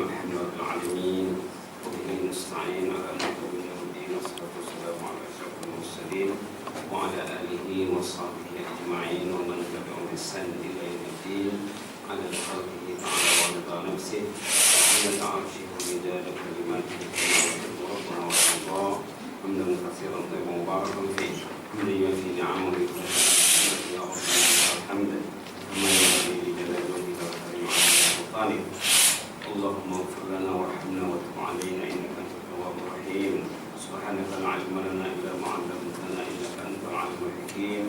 الحمد لله العالمين وبه نستعين على أمور الدين والصلاة والسلام على أشرف المرسلين وعلى آله وصحبه أجمعين ومن تبعهم بإحسان إلى يوم الدين على خلقه تعالى ورضا نفسه وحملة عرشه ومداد كلماته كما يحب ربنا ويرضى حمدا كثيرا طيبا مباركا فيه حمدا يوفي نعمه ويكافئ يا ربنا الحمد كما ينبغي لجلال وجهك وكريم عظيم سلطانك اللهم اغفر لنا وارحمنا وتب علينا انك انت التواب الرحيم سبحانك لا علم لنا الا ما علمتنا انك انت العليم الحكيم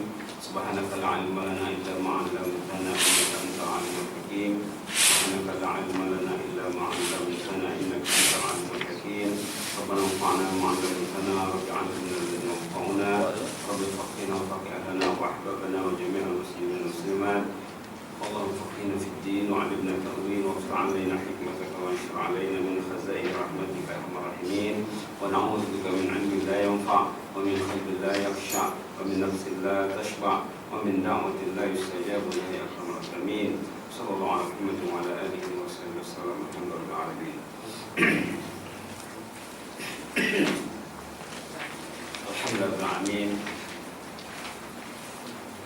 سبحانك لا علم لنا الا ما علمتنا انك انت العليم الحكيم سبحانك لا علم لنا الا ما علمتنا انك انت العليم الحكيم ربنا انفعنا بما علمتنا رب علمنا الذين ينفعنا رب فقهنا وفقه اهلنا واحبابنا وجميع المسلمين والمسلمات اللهم فقهنا في الدين وعلمنا التأويل وافتح علينا حكمتك وانشر علينا من خزائن رحمتك يا ارحم الراحمين ونعوذ بك من علم لا ينفع ومن قلب لا يخشع ومن نفس لا تشبع ومن دعوة لا يستجاب لها يا ارحم الراحمين صلى الله على محمد وعلى اله وصحبه وسلم الحمد لله رب العالمين. Alhamdulillah rabbil alamin.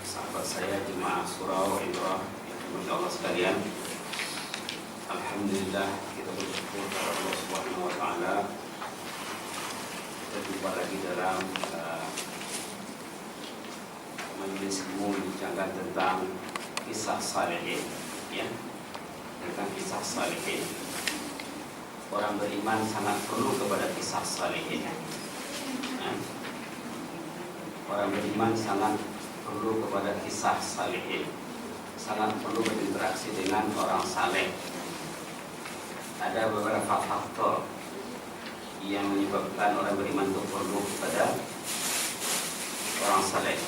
Sahabat saya jemaah surau Ibrah yang Allah sekalian, alhamdulillah kita bersyukur kepada Allah Subhanahu wa taala. Kita jumpa lagi dalam majelis ilmu bincangkan tentang kisah salihin, ya. Tentang kisah salihin. Orang beriman sangat perlu kepada kisah salihin. Orang beriman sangat perlu kepada kisah salihin, sangat perlu berinteraksi dengan orang saleh. Ada beberapa faktor yang menyebabkan orang beriman itu perlu kepada orang saleh.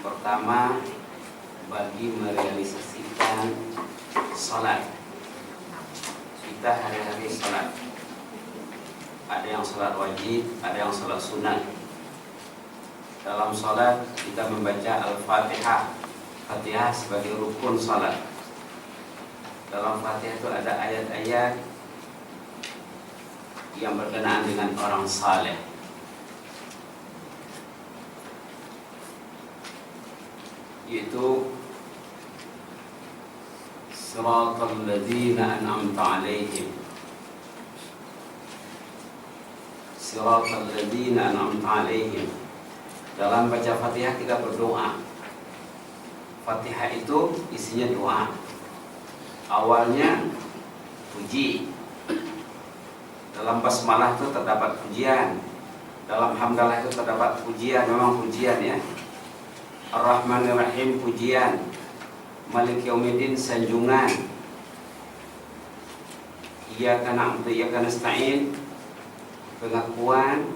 Pertama, bagi merealisasikan salat. Kita hari-hari salat. Ada yang salat wajib, ada yang salat sunat. Dalam salat kita membaca Al-Fatihah. Fatihah sebagai rukun salat. Dalam Fatihah itu ada ayat-ayat yang berkenaan dengan orang saleh. Yaitu Siratal ladzina an'amta 'alaihim. Siratal ladzina an'amta 'alaihim. Dalam baca Fatihah kita berdoa. Fatihah itu isinya doa. Awalnya puji. Dalam basmalah itu terdapat pujian. Dalam hamdalah itu terdapat pujian, memang pujian, ya. Ar-Rahmanir Rahim pujian. Malik Yaumiddin sanjungan. Iyyaka na'budu wa iyyaka nasta'in pengakuan,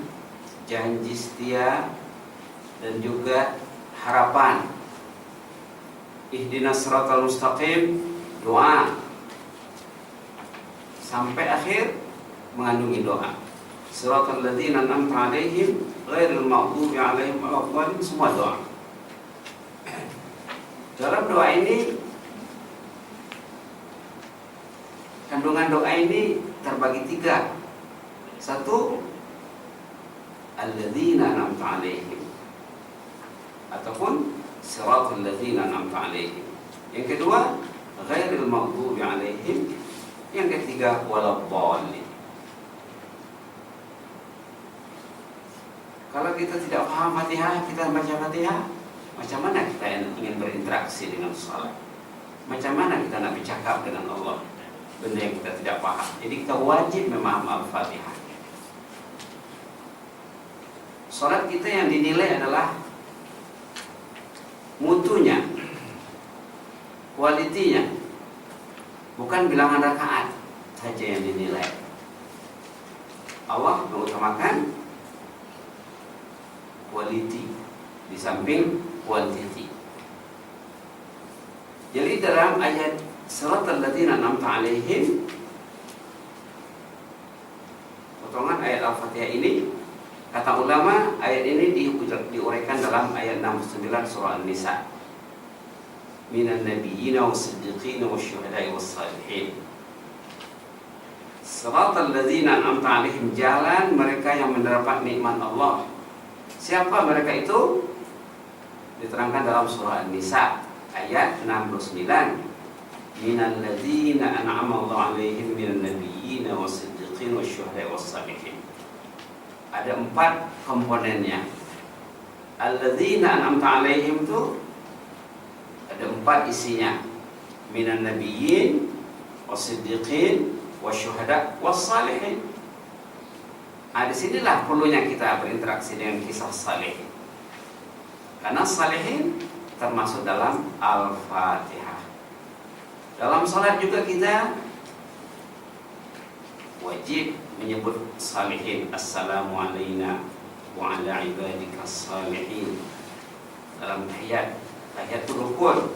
janji setia, dan juga harapan. Ihdinas siratal mustaqim doa. Sampai akhir mengandungi doa. Siratal ladzina an'amta 'alaihim ghairil maghdubi 'alaihim waladdallin, semua doa. Dalam doa ini, kandungan doa ini terbagi tiga. Satu, alladzina an'amta 'alaihim, ataupun siratal ladzina an'amta 'alaihim. Yang kedua, ghairil maghdubi 'alaihim. Yang ketiga, waladdallin. Kalau kita tidak paham Fatihah, kita baca Fatihah, macam mana kita ingin berinteraksi dengan salat? Macam mana kita nak bercakap dengan Allah? Benda yang kita tidak paham. Jadi kita wajib memahami Al-Fatihah. Salat kita yang dinilai adalah mutunya, kualitinya, bukan bilangan rakaat saja yang dinilai. Allah mengutamakan kualiti di samping kuantiti. Jadi dalam ayat Siratal ladzina an'amta 'alaihim, potongan ayat Al-Fatihah ini, kata ulama, ayat ini diuraikan dalam ayat 69 surah An-Nisa. Minan nabiyyina was-siddiqina wasyuhada'i was-salihin. Shiratal ladzina an'amta 'alaihim, jalan mereka yang mendapat nikmat Allah. Siapa mereka itu? Diterangkan dalam surah An-Nisa ayat 69. Minal ladzina an'ama Allahu 'alaihim minan nabiyyin was-siddiqin wasyuhada'i was-shalihin. Ada 4 komponennya. Alladzina an'amta 'alaihim itu ada 4 isinya. Minan nabiyyin was-siddiqin wasyuhada' was-shalihin. Di sinilah perlunya kita berinteraksi dengan kisah salihin. Karena salihin termasuk dalam Al-Fatihah. Dalam salat juga kita wajib menyebut salihin. Assalamu alayna wa ala ibadika salihin. Dalam tahiyat rukun.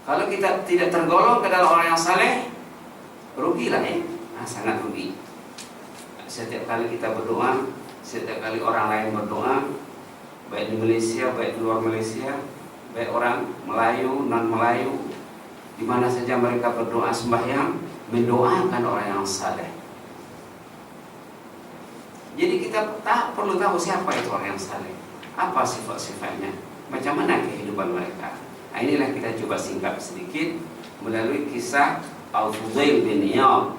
Kalau kita tidak tergolong ke dalam orang yang saleh, rugilah ya. Sangat rugi. Setiap kali kita berdoa, setiap kali orang lain berdoa, baik di Malaysia, baik di luar Malaysia, baik orang Melayu, non-Melayu, di mana saja mereka berdoa sembahyang, mendoakan orang yang saleh. Jadi kita tak perlu tahu siapa itu orang yang saleh, apa sifat-sifatnya, macam mana kehidupan mereka. Nah, inilah kita coba singkat sedikit melalui kisah Al-Fudail bin Iyad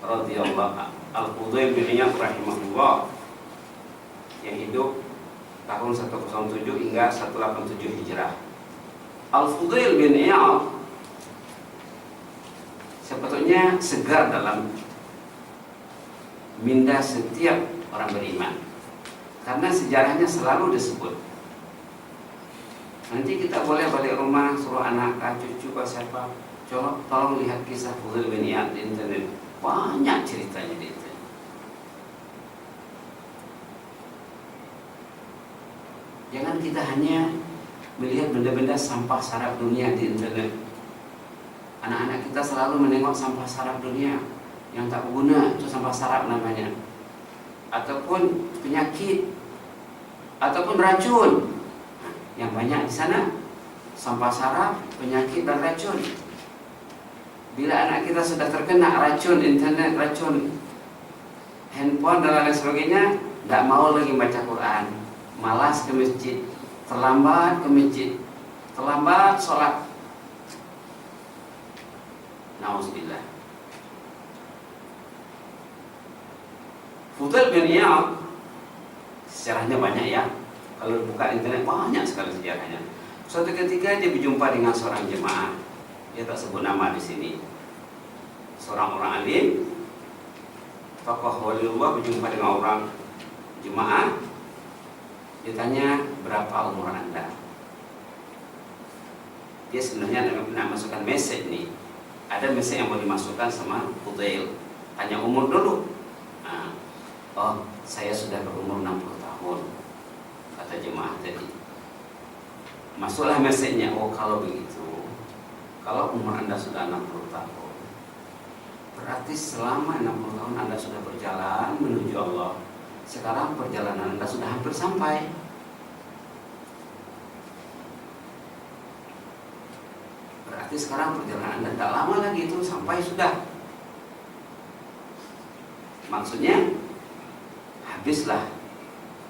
radhiyallahu. Al-Fudail bin Iyad rahimahullah yang hidup tahun 107 hingga 187 Hijrah. Al-Fudail bin Iyad sebetulnya segar dalam minda setiap orang beriman, karena sejarahnya selalu disebut. Nanti kita boleh balik rumah suruh anak, cucu, siapa, coba tolong lihat kisah Fudail bin Iyad di internet. Banyak ceritanya di internet. Jangan kita hanya melihat benda-benda sampah saraf dunia di internet. Anak-anak kita selalu menengok sampah saraf dunia yang tak berguna, itu sampah saraf namanya. Ataupun penyakit, ataupun racun. Yang banyak di sana sampah saraf, penyakit dan racun. Bila anak kita sudah terkena racun internet, racun handphone dan lain sebagainya, tidak mau lagi baca Quran, malas ke masjid, terlambat ke masjid, terlambat sholat. Nauzubillah. Fudail bin Iyad sejarahnya banyak ya. Kalau buka internet banyak sekali sejarahnya. Suatu ketika dia berjumpa dengan seorang jemaah. Dia tak sebut nama di sini. Seorang orang alim, tokoh waliullah berjumpa dengan orang jemaah. Dia tanya, berapa umur anda? Dia sebenarnya nak masukkan message nih. Ada message yang mau dimasukkan sama Fudail. Tanya umur dulu. Oh, saya sudah berumur 60 tahun, kata jemaah tadi. Masuklah message-nya. Oh, kalau begitu, kalau umur anda sudah 60 tahun, berarti selama 60 tahun anda sudah berjalan menuju Allah. Sekarang perjalanan anda sudah hampir sampai. Berarti sekarang perjalanan anda tidak lama lagi itu sampai sudah. Maksudnya habislah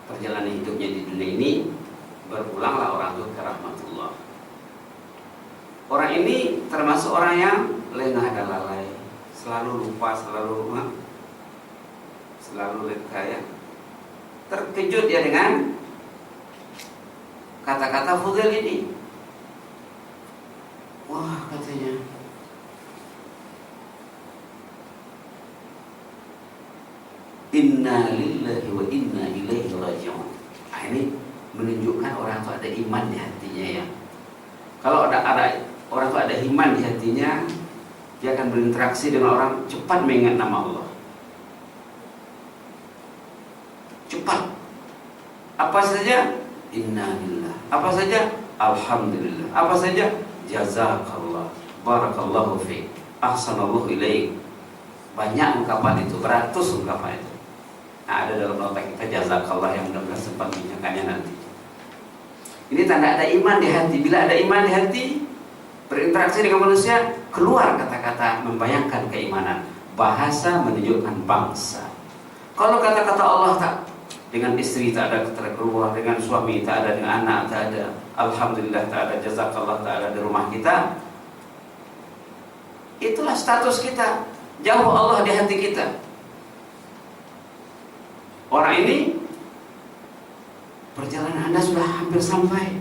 perjalanan hidupnya di dunia ini, berpulanglah orang itu ke rahmatullah. Orang ini termasuk orang yang lengah dan lalai, selalu lupa, selalu lekaya. Terkejut dia dengan kata-kata Fudail ini. Wah, katanya, inna lillahi wa inna ilaihi raji'un. Ini menunjukkan orang itu ada iman di hatinya ya. Kalau ada orang itu ada iman di hatinya, dia akan berinteraksi dengan orang, cepat mengingat nama Allah. Cepat. Apa saja? Inna lillah. Apa saja? Alhamdulillah. Apa saja? Jazakallah, barakallahu fiik, ahsanallahu ilaik. Banyak ungkapan itu, beratus ungkapan itu. Nah, ada dalam nota kita jazakallah yang mudah-mudahan sempat mengingatkannya nanti. Ini tanda ada iman di hati. Bila ada iman di hati, Berinteraksi dengan manusia, keluar kata-kata membayangkan keimanan. Bahasa menunjukkan bangsa. Kalau kata-kata Allah tak, dengan istri tak ada kata keluar, dengan suami tak ada, dengan anak tak ada, alhamdulillah tak ada, jazakallah tak ada di rumah kita, itulah status kita. Jauh Allah di hati kita. Orang ini, perjalanan Anda sudah hampir sampai,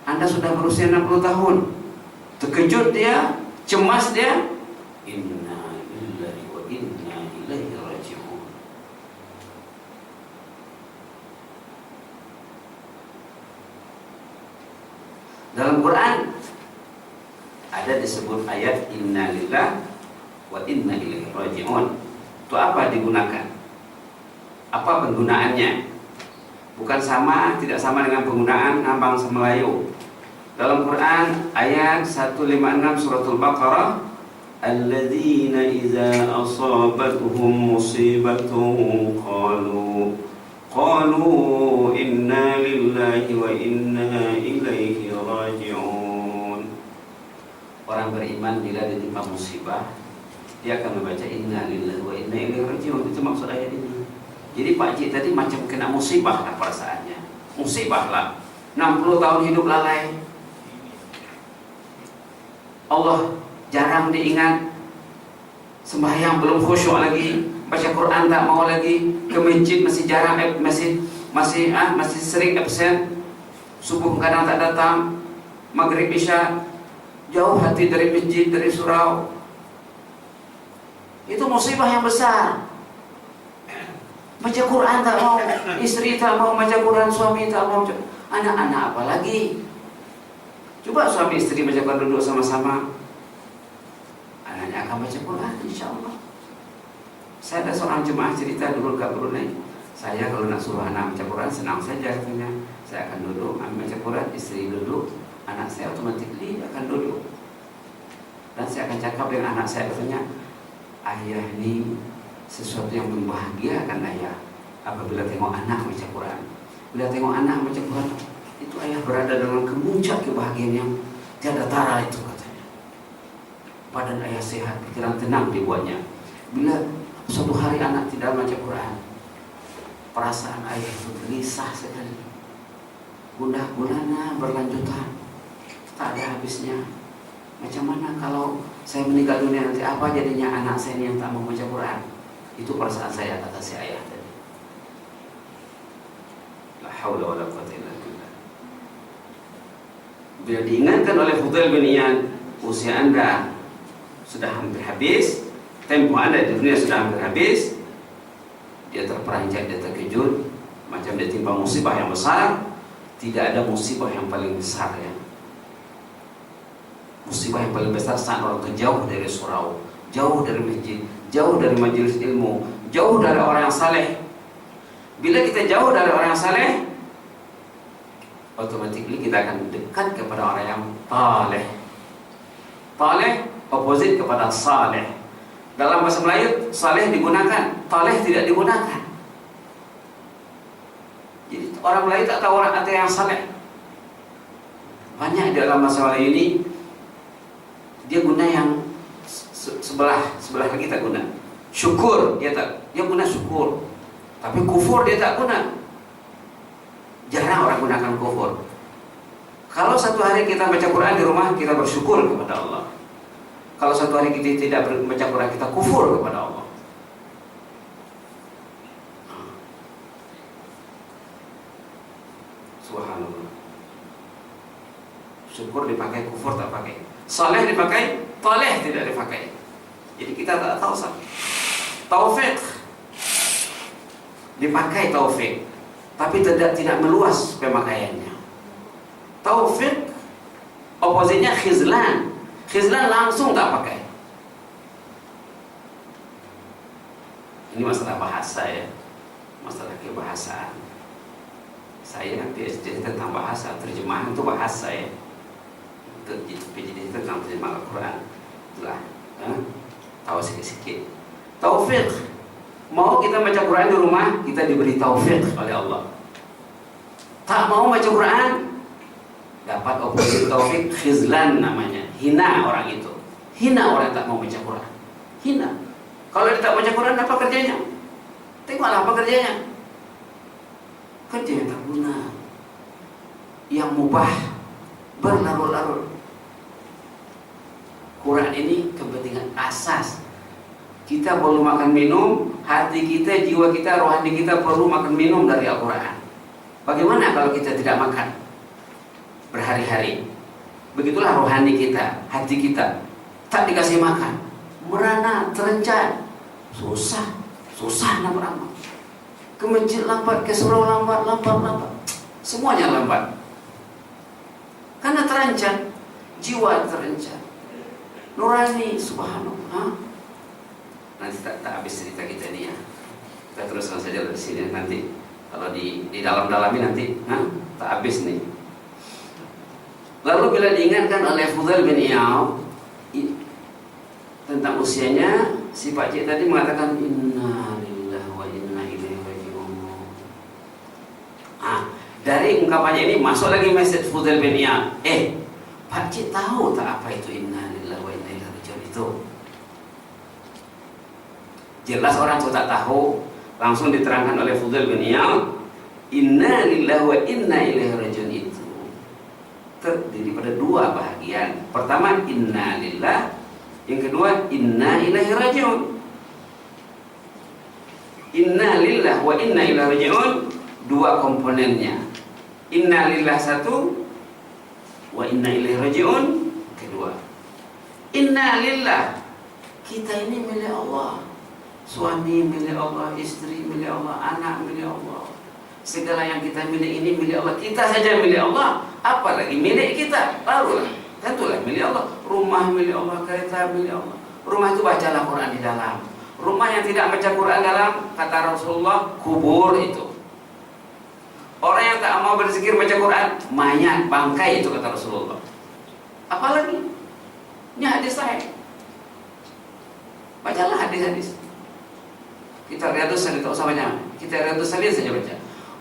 Anda sudah berusia 60 tahun. Terkejut dia, cemas dia, inna lillahi wa inna ilaihi raji'un. Dalam Quran ada disebut ayat inna lillahi wa inna ilaihi raji'un. Itu apa digunakan? Apa penggunaannya? Bukan sama, tidak sama dengan penggunaan Abang Melayu. Dalam Quran ayat 156 suratul Baqarah, alladzina idza asabatuhum musibatun qalu inna lillahi wa inna ilaihi raji'un. Orang beriman bila ditimpa musibah, dia akan membaca inna lillahi wa inna ilaihi raji'un. Itu maksud ayat ini. Jadi Pak Cik tadi macam kena musibah lah perasaannya. Musibah lah, 60 tahun hidup lalai, Allah jarang diingat, sembahyang belum khusyuk lagi, baca Quran tak mau lagi, ke masjid masih jarang, masih sering absen, subuh kadang tak datang, maghrib isya jauh hati dari masjid, dari surau. Itu musibah yang besar. Baca Quran tak mau, istri tak mau baca Quran, suami tak mau, anak-anak apalagi. Coba suami istri baca Quran duduk sama-sama, anaknya akan baca Quran insya-Allah. Saya ada seorang jemaah cerita dulu kat Brunei, saya kalau nak suruh anak baca Quran senang saja katanya. Saya akan duduk ambil baca Quran, istri duduk, anak saya automatically akan duduk. Dan saya akan cakap dengan anak saya katanya, ayah ini sesuatu yang membahagiakan ayah apabila tengok anak baca Quran. Bila tengok anak baca Quran, itu ayah berada dalam kemuncak kebahagiaan yang tiada tara itu katanya. Badan ayah sehat, pikiran tenang dibuatnya. Bila suatu hari anak tidak baca Quran, perasaan ayah itu gelisah sekali. Gundah gulana berlanjutan, tak ada habisnya. Macam mana kalau saya meninggal dunia nanti, apa jadinya anak saya yang tak mau baca Quran? Itu perasaan saya, kata si ayah tadi. La haula wala quwwata illa billah. Bila diingatkan oleh Fudail bin Iyad, usia Anda sudah hampir habis, tempo Anda di dunia sudah hampir habis, dia terperanjat, dia terkejut, macam dia timpa musibah yang besar. Tidak ada musibah yang paling besar ya. Musibah yang paling besar saat orang itu jauh dari surau, jauh dari masjid, jauh dari majelis ilmu, jauh dari orang yang saleh. Bila kita jauh dari orang yang saleh, automatically kita akan dekat kepada orang yang taleh. Taleh opposite kepada saleh. Dalam bahasa Melayu, saleh digunakan, taleh tidak digunakan. Jadi orang Melayu tak tahu orang ada yang saleh. Banyak di dalam bahasa Melayu ini dia guna yang sebelah lagi tak guna. Syukur dia guna syukur. Tapi kufur dia tak guna. Jarang orang gunakan kufur. Kalau satu hari kita baca Quran di rumah, kita bersyukur kepada Allah. Kalau satu hari kita tidak baca Quran, kita kufur kepada Allah. Subhanallah. Syukur dipakai, kufur tak pakai. Saleh dipakai, taleh tidak dipakai. Jadi kita tak tahu sah. Taufik dipakai taufik, tapi tidak meluas pemakaiannya. Taufik opositnya khizlan. Khizlan langsung tak pakai. Ini masalah bahasa ya, masalah kebahasaan. Saya PhD tentang bahasa, terjemahan itu bahasa ya. PhD tentang terjemahan Al-Quran. Itulah, tahu sedikit-sedikit. Taufik, mau kita baca Quran di rumah, kita diberi taufik oleh Allah. Tak mau baca Quran, dapat oposisi taufik, khizlan namanya. hina orang itu. Hina orang yang tak mau baca Quran. Hina. Kalau dia tak baca Quran, apa kerjanya? Tengoklah apa kerjanya. Kerja yang tak guna, yang mubah, berlarut-larut. Quran ini kepentingan asas. Kita perlu makan minum, hati kita, jiwa kita, rohani kita perlu makan minum dari Al-Quran. Bagaimana kalau kita tidak makan berhari-hari? Begitulah rohani kita, hati kita tak dikasih makan, merana, terencat, susah nak beramal. Ke masjid lambat, ke surau lambat, semuanya lambat. Karena terencat, jiwa terencat, nurani, subhanallah. Nanti tak habis cerita kita ini ya. Kita teruskan saja dari sini nanti. Kalau di dalam-dalamnya nanti tak habis nih. Lalu bila diingatkan oleh Fudail bin Iyad tentang usianya, si Pak Cik tadi mengatakan inna lillahi wa inna ilaihi raji'un. Dari ungkapannya ini masuk lagi message Fudail bin Iyad. Pak Cik tahu tak apa itu inna lillahi wa inna ilaihi raji'un itu? Jelas orang itu tak tahu, langsung diterangkan oleh Fudail bin Iyad, inna lillahi wa inna ilaihi raji'un itu terdiri pada dua bahagian. Pertama inna lillah, yang kedua inna ilaihi raji'un. Inna lillah wa inna ilaihi raji'un dua komponennya. Inna lillah satu, wa inna ilaihi raji'un kedua. Inna lillah, kita ini milik Allah. Suami milik Allah, istri milik Allah, anak milik Allah. Segala yang kita milik ini milik Allah. Kita saja milik Allah, apalagi milik kita. Barulah, tentulah milik Allah. Rumah milik Allah, kereta milik Allah. Rumah itu bacalah Quran di dalam. Rumah yang tidak baca Quran dalam, kata Rasulullah, kubur itu. Orang yang tak mau berzikir baca Quran, mayat, bangkai itu kata Rasulullah. Apalagi? Ini hadis sahih. Bacalah hadis-hadis. Kita Riyadhus Shalihin, tak usah banyak. Kita Riyadhus Shalihin saja baca.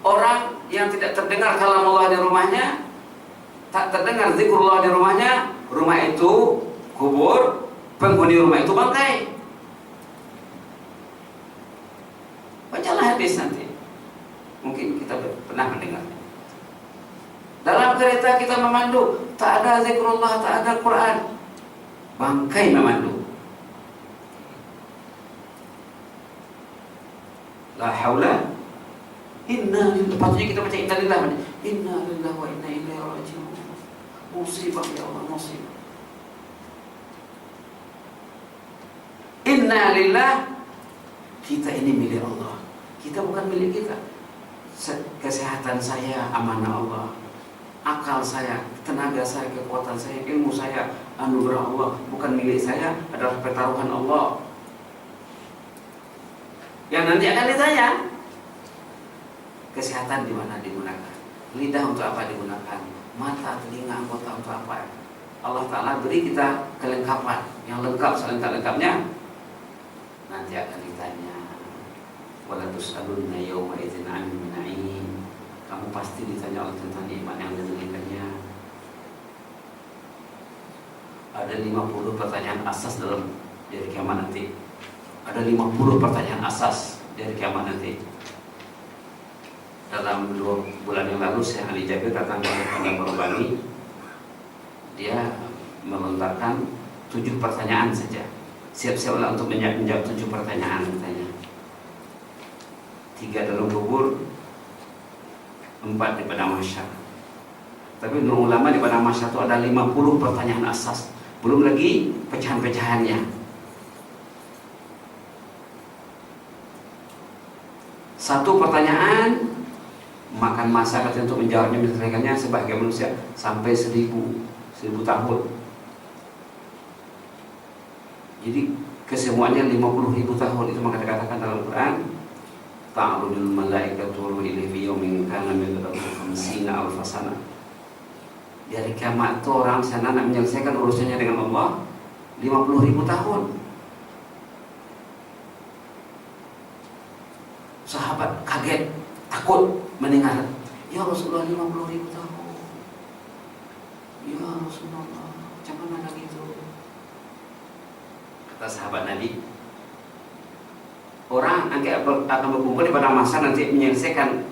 Orang yang tidak terdengar kalam Allah di rumahnya, tak terdengar zikrullah di rumahnya, rumah itu kubur, penghuni rumah itu bangkai. Bacalah hadis nanti. Mungkin kita pernah mendengar. Dalam kereta kita memandu, tak ada zikrullah, tak ada Quran, bangkai memandu. La haula inna lillahi, patutnya kita baca inna lillahi, inna lillahi wa inna ilaihi raji'un. Musibah ya Allah, musibah. Inna lillahi, kita ini milik Allah. Kita bukan milik kita. Kesehatan saya amanah Allah. Akal saya, tenaga saya, kekuatan saya, ilmu saya anugerah Allah, bukan milik saya, adalah pertaruhan Allah. Yang nanti akan ditanya, kesehatan di mana digunakan, lidah untuk apa digunakan, mata, telinga, anggota untuk apa. Allah Ta'ala beri kita kelengkapan yang lengkap, selengkap-lengkapnya. Nanti akan ditanya, wala tus'alunna yawma idzin 'anil na'im. Kamu pasti ditanya Allah tentang nikmat yang diberikannya. Ada 50 pertanyaan asas dalam dari kiamat nanti. Ada 50 pertanyaan asas dari kiamat nanti. Dalam 2 bulan yang lalu Syekh Ali Jabir datang ke Pondok Perbani. Dia melontarkan 7 pertanyaan saja. Siap-siaplah untuk menjawab 7 pertanyaan katanya. 3 dalam kubur, 4 di padang mahsyar. Tapi menurut ulama di padang mahsyar itu ada 50 pertanyaan asas. Belum lagi pecahan-pecahannya. Satu pertanyaan makan masa katanya untuk menjawabnya, menyelesaikannya sebagai manusia sampai 1000 tahun. Jadi kesemuanya 50.000 tahun. Itu maka dikatakan dalam Quran, ta'arujul malaikatu ilaihi fi yawmin kana miqdaruhu 50 alf sana. Dari kiamat itu orang sana nak menyelesaikan urusannya dengan Allah 50.000 tahun. Sahabat kaget, takut mendengar, ya Rasulullah 50.000 tahun. Ya Rasulullah. Macam mana lagi itu? Kata sahabat Nabi, orang akan berkumpul pada masa nanti menyelesaikan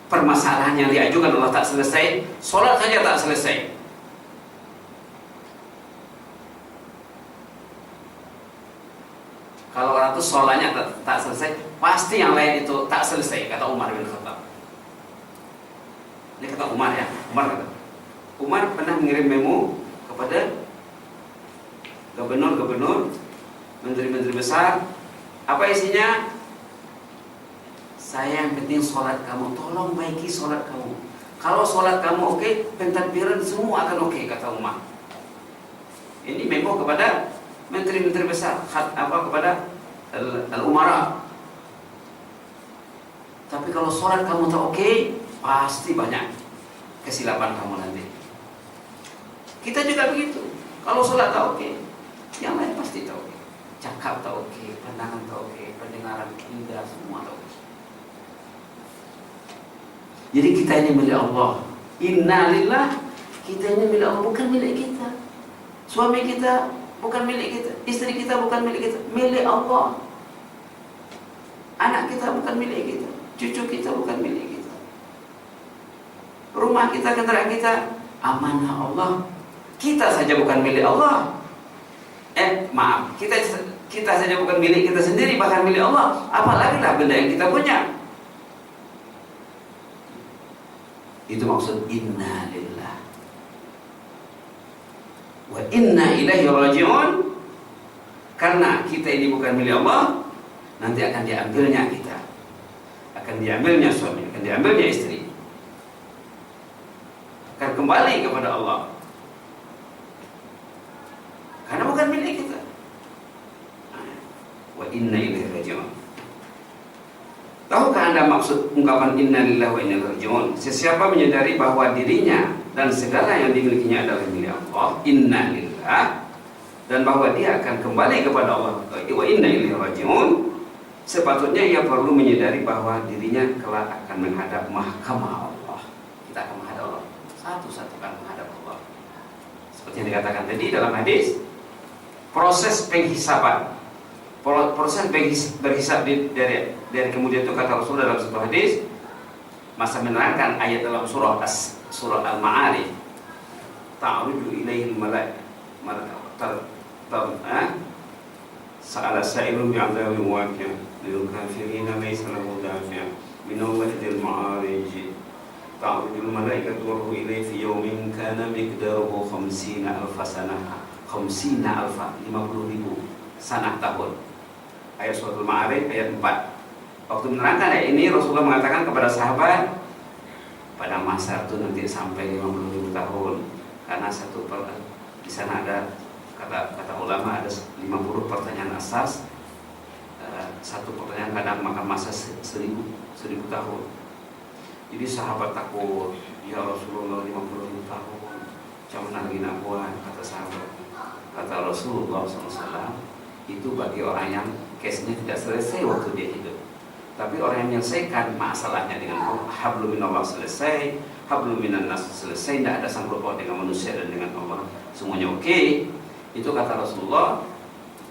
permasalahan yang diajukan Allah tak selesai, sholat saja tak selesai. Kalau orang itu sholatnya tak selesai, pasti yang lain itu tak selesai, kata Umar bin Khattab. Ini kata Umar ya, Umar pernah mengirim memo kepada gubernur-gubernur, menteri-menteri besar. Apa isinya? Saya yang penting sholat kamu, tolong baiki sholat kamu. Kalau sholat kamu oke, pentakbiran semua akan oke, kata Umar. Ini memo kepada menteri-menteri besar, kepada al-umara. Tapi kalau sholat kamu tak oke, pasti banyak kesilapan kamu nanti. Kita juga begitu. Kalau sholat tak oke, yang lain pasti tak oke. Cakap tak oke, pandangan tak oke, pendengaran indah, semua tak oke. Jadi kita ini milik Allah. Innalillah, kita ini milik Allah, bukan milik kita. Suami kita bukan milik kita, istri kita bukan milik kita, milik Allah. Anak kita bukan milik kita, cucu kita bukan milik kita. Rumah kita, kendaraan kita, amanah Allah. Kita saja bukan milik Allah. Maaf, kita saja bukan milik kita sendiri, bahkan milik Allah. Apalagi lah benda yang kita punya. Itu maksud inna lillah wa inna ilaihi raji'un. Karena kita ini bukan milik Allah, nanti akan diambilnya kita, akan diambilnya suami, akan diambilnya istri, akan kembali kepada Allah, karena bukan milik kita. Wa inna ilaihi raji'un. Tahukah Anda maksud ungkapan inna lillahi wa inna ilaihi raji'un? Sesiapa menyadari bahwa dirinya dan segala yang dimilikinya adalah milik Allah, inna lillah, dan bahwa dia akan kembali kepada Allah, wa inna ilaihi raji'un, sepatutnya ia perlu menyadari bahwa dirinya kelak akan menghadap mahkamah Allah. Kita akan menghadap Allah, satu-satu akan menghadap Allah. Seperti yang dikatakan tadi dalam hadis, proses penghisaban, proses berhisab dari kemudian itu, kata Rasul dalam sebuah hadis, masa menerangkan ayat dalam surah Al-Ma'arij, ta'ruju ilaihi al-malaikatu sa'ala sa'ilun bi'adzabin waqi' lil kafirina laysa lahu dafi' min Allahi dzil ma'arij ta'ruju al-malaikatu wa ruhu ilaihi fi yawmin kana miqdaruhu 50,000 sanah, 50,000 sanah tahun. Ayat surah Al-Ma'arij ayat 4. Waktu menerangkan ayat ini, Rasulullah mengatakan kepada sahabat, pada masa itu nanti sampai 50,000 tahun, karena di sana ada kata ulama ada 50 pertanyaan asas, satu pertanyaan kadang makan masa 1000 tahun. Jadi sahabat takut, ya Rasulullah 50,000 tahun, macam mana lagi nak buat? Kata sahabat, kata Rasulullah SAW, itu bagi orang yang case-nya tidak selesai waktu dia hidup. Tapi orang yang menyelesaikan masalahnya dengan Allah, hablum minallah selesai, hablum minan nas selesai, tidak ada sangkut paut dengan manusia dan dengan Allah, semuanya oke. Itu kata Rasulullah,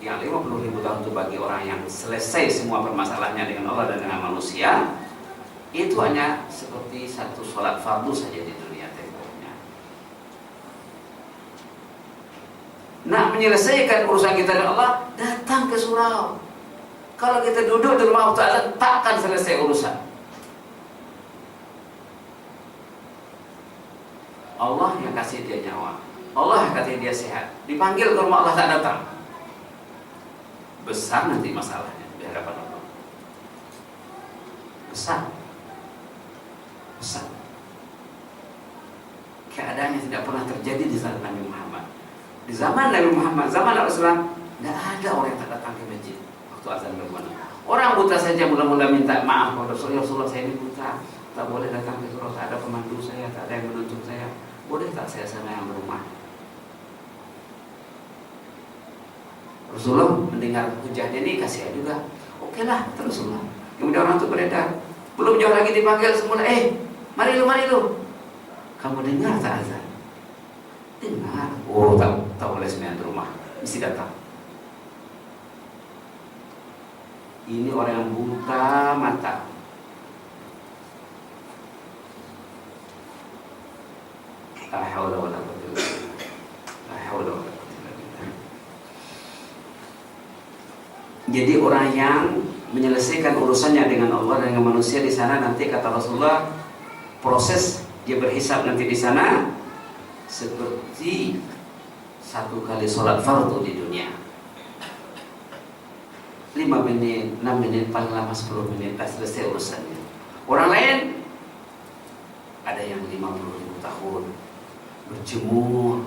yang 50,000 tahun itu bagi orang yang selesai semua permasalahannya dengan Allah dan dengan manusia, itu hanya seperti satu sholat fardu saja di dunia tempohnya. Nak menyelesaikan urusan kita dengan Allah, datang ke surau. Kalau kita duduk di rumah Allah, takkan selesai urusan. Allah yang kasih dia nyawa, Allah yang kasih dia sehat, dipanggil ke rumah Allah tak datang, besar nanti masalahnya di hadapan Allah. Besar. Keadaannya tidak pernah terjadi di zaman Nabi Muhammad. Di zaman Nabi Muhammad, zaman Rasulullah, tidak ada orang yang tak datang ke masjid waktu azan berkumandang. Orang buta saja mula-mula minta maaf kepada Rasulullah, saya ini buta, tak boleh datang ke surau, tak ada pemandu saya, tak ada yang menuntut saya, boleh tak saya sama yang berumah? Rasulullah mendengar hujahnya ini, kasihan juga. Oke lah, teruslah. Kemudian orang itu beredar, belum jauh lagi dipanggil semula, mari lu, kamu dengar tak azan? Dengar. Oh, tak mesti datang. Ini orang yang buta mata. La haula wala quwwata illa billah. La haula wala quwwata illa billah. Jadi orang yang menyelesaikan urusannya dengan Allah dan dengan manusia di sana, nanti kata Rasulullah, proses dia berhisab nanti di sana seperti 1 kali sholat fardu di dunia. 5 menit, 6 menit, paling lama 10 menit, tak selesai urusannya. Orang lain ada yang 50.000 tahun berjemur,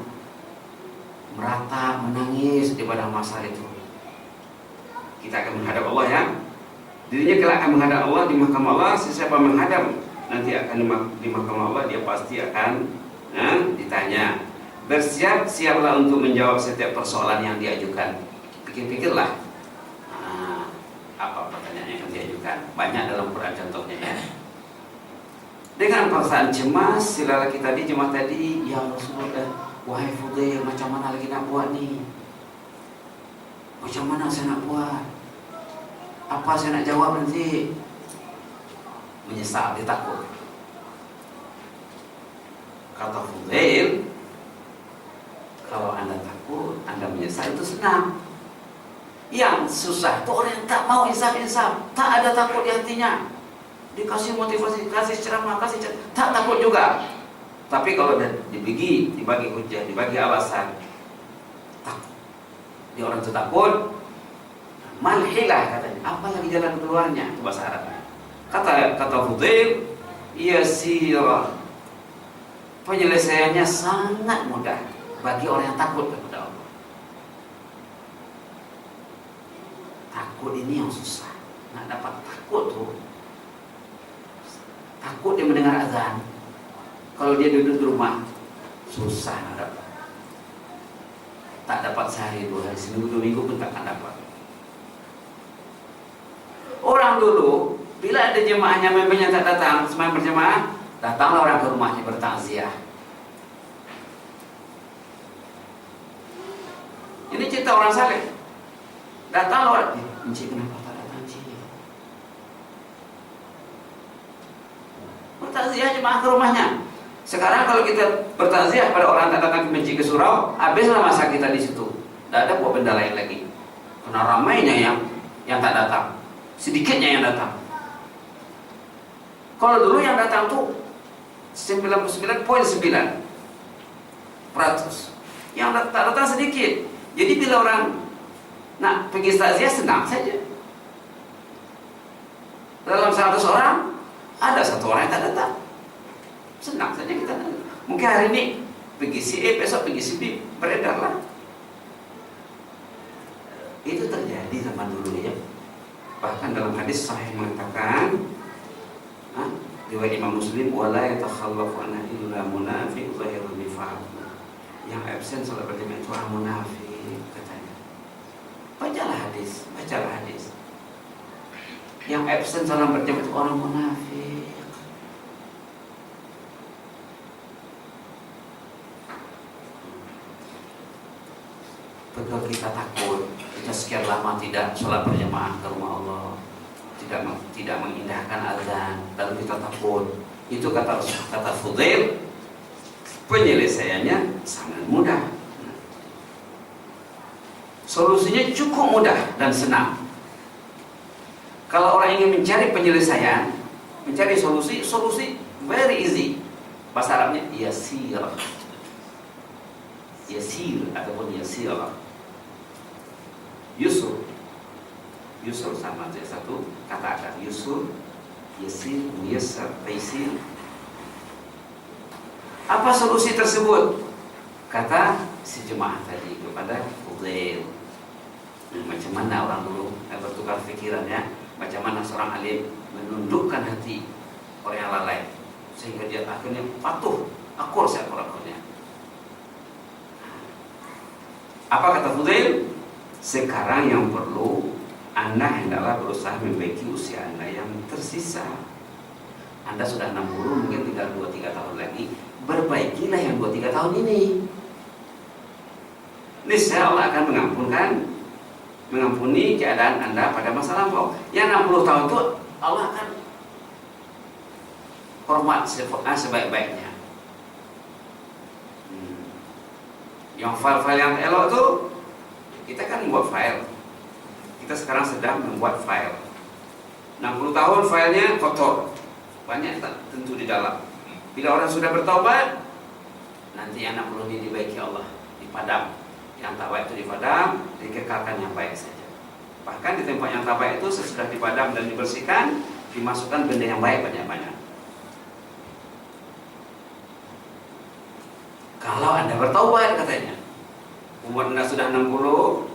merata, menangis di padang mahsyar itu. Kita akan menghadap Allah ya. Dirinya kelak akan menghadap Allah di mahkamah Allah. Siapa menghadap nanti akan di mahkamah Allah, dia pasti akan ditanya. Bersiap-siaplah untuk menjawab setiap persoalan yang diajukan. Pikir-pikirlah apa pertanyaan yang akan diajukan. Banyak dalam Quran contohnya ya. Dengan perasaan cemas, si lelaki tadi, jemaah tadi, ya Rasulullah, wahai Fudail, macam mana lagi nak buat nih? Macam mana saya nak buat? Apa saya nak jawab nanti? Menyesal, dia takut. Kata Fudail, kalau anda takut, anda menyesal, itu senang. Yang susah itu orang yang tak mau insaf-insaf, tak ada takut di hatinya. Dikasih motivasi, kasih ceramah, tak takut juga. Tapi kalau dibagi hujah, dibagi alasan, takut. Dia orang itu takut. Malhilah katanya. Apa lagi jalan keluarnya? Itu bahasa Arabnya. Kata Fudail, yasirah. Penyelesaiannya sangat mudah bagi orang yang takut kepada Allah. Takut ini yang susah. Nak dapat takut tuh. Takut dia mendengar azan. Kalau dia duduk di rumah, susah nak dapat. Tak dapat sehari, 2 hari, seminggu, 2 minggu pun tak akan dapat. Orang dulu, bila ada jemaahnya memangnya tak datang, sembahyang berjemaah, datanglah orang ke rumahnya bertakziah. Ini cerita orang saleh. Datanglah orang, encik kenapa tak datang encik? Bertakziah jemaah ke rumahnya. Sekarang kalau kita bertakziah pada orang tak datang ke masjid ke surau, habislah masa kita di situ. Tak ada buat benda lain lagi. Karena ramainya yang tak datang, sedikitnya yang datang. Kalau dulu yang datang tuh 99.9%. Yang tak datang sedikit. Jadi bila orang nak pergi takziah senang saja. Dalam 100 orang ada 1 orang yang tak datang. Senang saja kita. Mungkin hari ini pergi si A, besok pergi si B, beredarlah. Itu terjadi zaman dulu ya. Bahkan dalam hadis sahih mengatakan, riwayat Imam Muslim, wala yatakhallafu anha illa munafiq zahirun nifaq. Yang absen salat berjamaah itu orang munafik katanya. Bacalah hadis. Yang absen salat berjamaah itu orang munafik. Betul kita takut, kita sekian lama tidak sholat berjamaah ke rumah Allah, tidak mengindahkan azan, lalu kita takut. Itu kata Fudail, penyelesaiannya sangat mudah. Solusinya cukup mudah dan senang. Kalau orang ingin mencari penyelesaian, mencari solusi very easy. Bahasa Arabnya yasir ataupun yasirah. Yusur sama saja satu kata akar. Yusur, yasir, muyassar, taisir. Apa solusi tersebut? Kata si jemaah tadi kepada Fudail. Macam mana orang dulu bertukar fikirannya, macam mana seorang alim menundukkan hati orang yang lalai sehingga dia akhirnya patuh, akur seakur-akurnya. Apa kata Fudail? Sekarang yang perlu, Anda hendaklah berusaha memperbaiki usia Anda yang tersisa. Anda sudah 60, mungkin tinggal 2-3 tahun lagi. Perbaikilah yang 2-3 tahun ini. niscaya Allah akan mengampuni keadaan Anda pada masa lampau. Yang 60 tahun itu Allah akan hormat sebaik-baiknya. Yang file-file yang elok itu, kita kan membuat file. Kita sekarang sedang membuat file. 60 tahun filenya kotor, banyak tak tentu di dalam. Bila orang sudah bertaubat, nanti yang 60 ini dibaiki Allah, dipadam. Yang tak baik itu dipadam, dikekalkan yang baik saja. Bahkan di tempat yang tak baik itu sesudah dipadam dan dibersihkan, dimasukkan benda yang baik banyak-banyak. Kalau Anda bertaubat katanya, umur Anda sudah 60,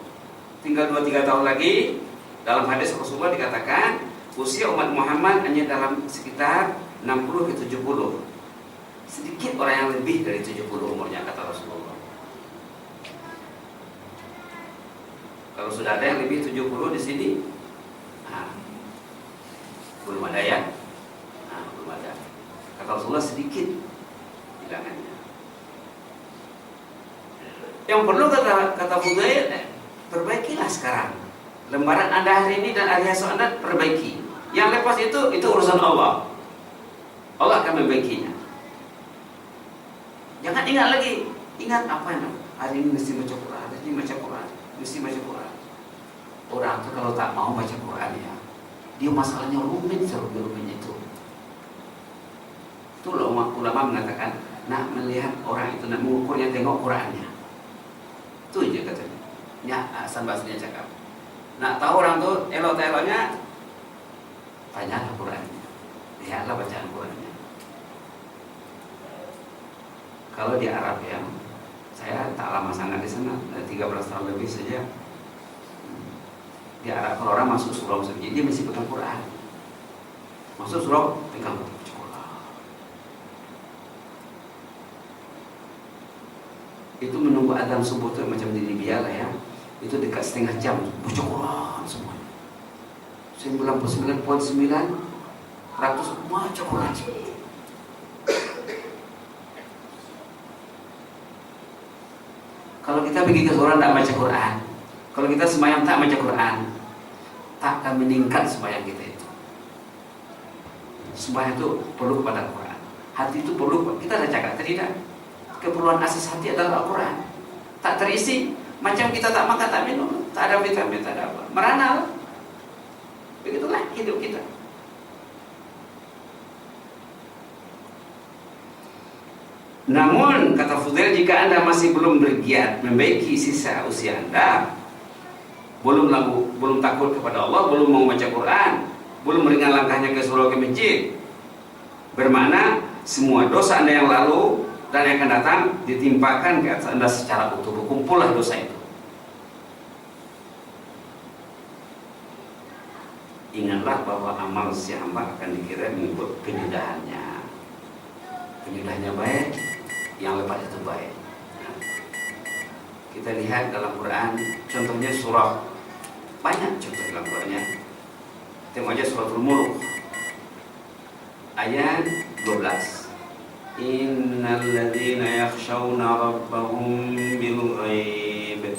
tinggal 2-3 tahun lagi, dalam hadis Rasulullah dikatakan usia umat Muhammad hanya dalam sekitar 60 ke 70. Sedikit orang yang lebih dari 70 umurnya, kata Rasulullah. Kalau sudah ada yang lebih 70 di sini, belum ada ya? Belum ada. Kata Rasulullah sedikit bilangannya. Yang perlu kata Fudail, perbaikilah sekarang. Lembaran Anda hari ini dan hari esok Anda perbaiki. Yang lepas itu urusan Allah. Allah akan membaikinya. Jangan ingat lagi. Ingat apa yang hari ini mesti baca Quran, hari ini baca Quran, mesti baca Quran. Orang itu kalau tak mau baca Quran ya, dia masalahnya rumit serumit itu. Itu ulama mengatakan, nak melihat orang itu, nak mengukurnya tengok Qurannya. Itu aja katanya. Ya, Hasan Basri cakap. Nak tahu orang tu elok-eloknya, tanyalah Qurannya, lihatlah bacaan Qurannya. Kalau di Arab ya, saya tak lama sangat di sana, 13 tahun lebih saja. Di Arab kalau orang masuk surau sendiri, dia mesti pegang Quran. Masuk surau, pegang Quran. Itu menunggu adzan subuh itu macam di Libya lah ya. Itu dekat setengah jam, baca Quran semua. 99.9% baca Quran. Kalau kita pergi ke surau tak baca Quran, kalau kita sembahyang tak baca Quran, tak akan meningkat sembahyang kita itu. Sembahyang itu perlu kepada Quran. Hati itu perlu, kita dah cakap tadi dah. Keperluan asas hati adalah Al-Quran. Tak terisi, macam kita tak makan, tak minum, tak ada vitamin, tak ada apa, merana lah. Begitulah hidup kita. Namun kata Fudail, jika Anda masih belum bergiat membaiki sisa usia Anda, belum takut kepada Allah, belum mau baca Quran, belum meringan langkahnya ke surau ke masjid, bermakna semua dosa Anda yang lalu dan yang akan datang ditimpakan ke atas Anda secara utuh. Berkumpullah dosa itu. Ingatlah bahwa amal si hamba akan dikira mengikut penyudahannya. Penyudahannya baik, yang lepas itu baik. Kita lihat dalam Quran, contohnya surah, banyak contoh dalam Qurannya. Tengok aja suratul Mulk ayat 12. Innal ladzina yakhshawna rabbahum bil ghaib,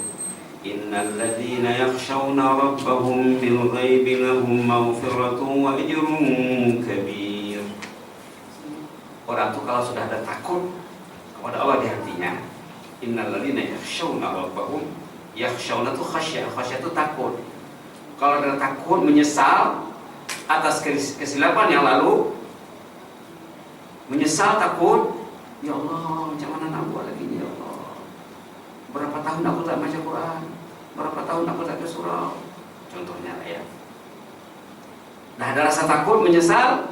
innal ladzina yakhshawna rabbahum bil ghaib lahum maghfiratun wa ajrun kabir. Orang itu kalau sudah ada takut kepada Allah di hatinya, innal ladzina yakhshawna rabbahum, yakhshawna itu khasyah, khasyah itu takut. Kalau ada takut, menyesal atas kesilapan yang lalu, menyesal, takut, ya Allah, macam mana nak buat lagi ni, ya Allah. Berapa tahun aku tak baca Quran, berapa tahun aku tak ke surau. Contohnya lah ya. Dah ada rasa takut, menyesal,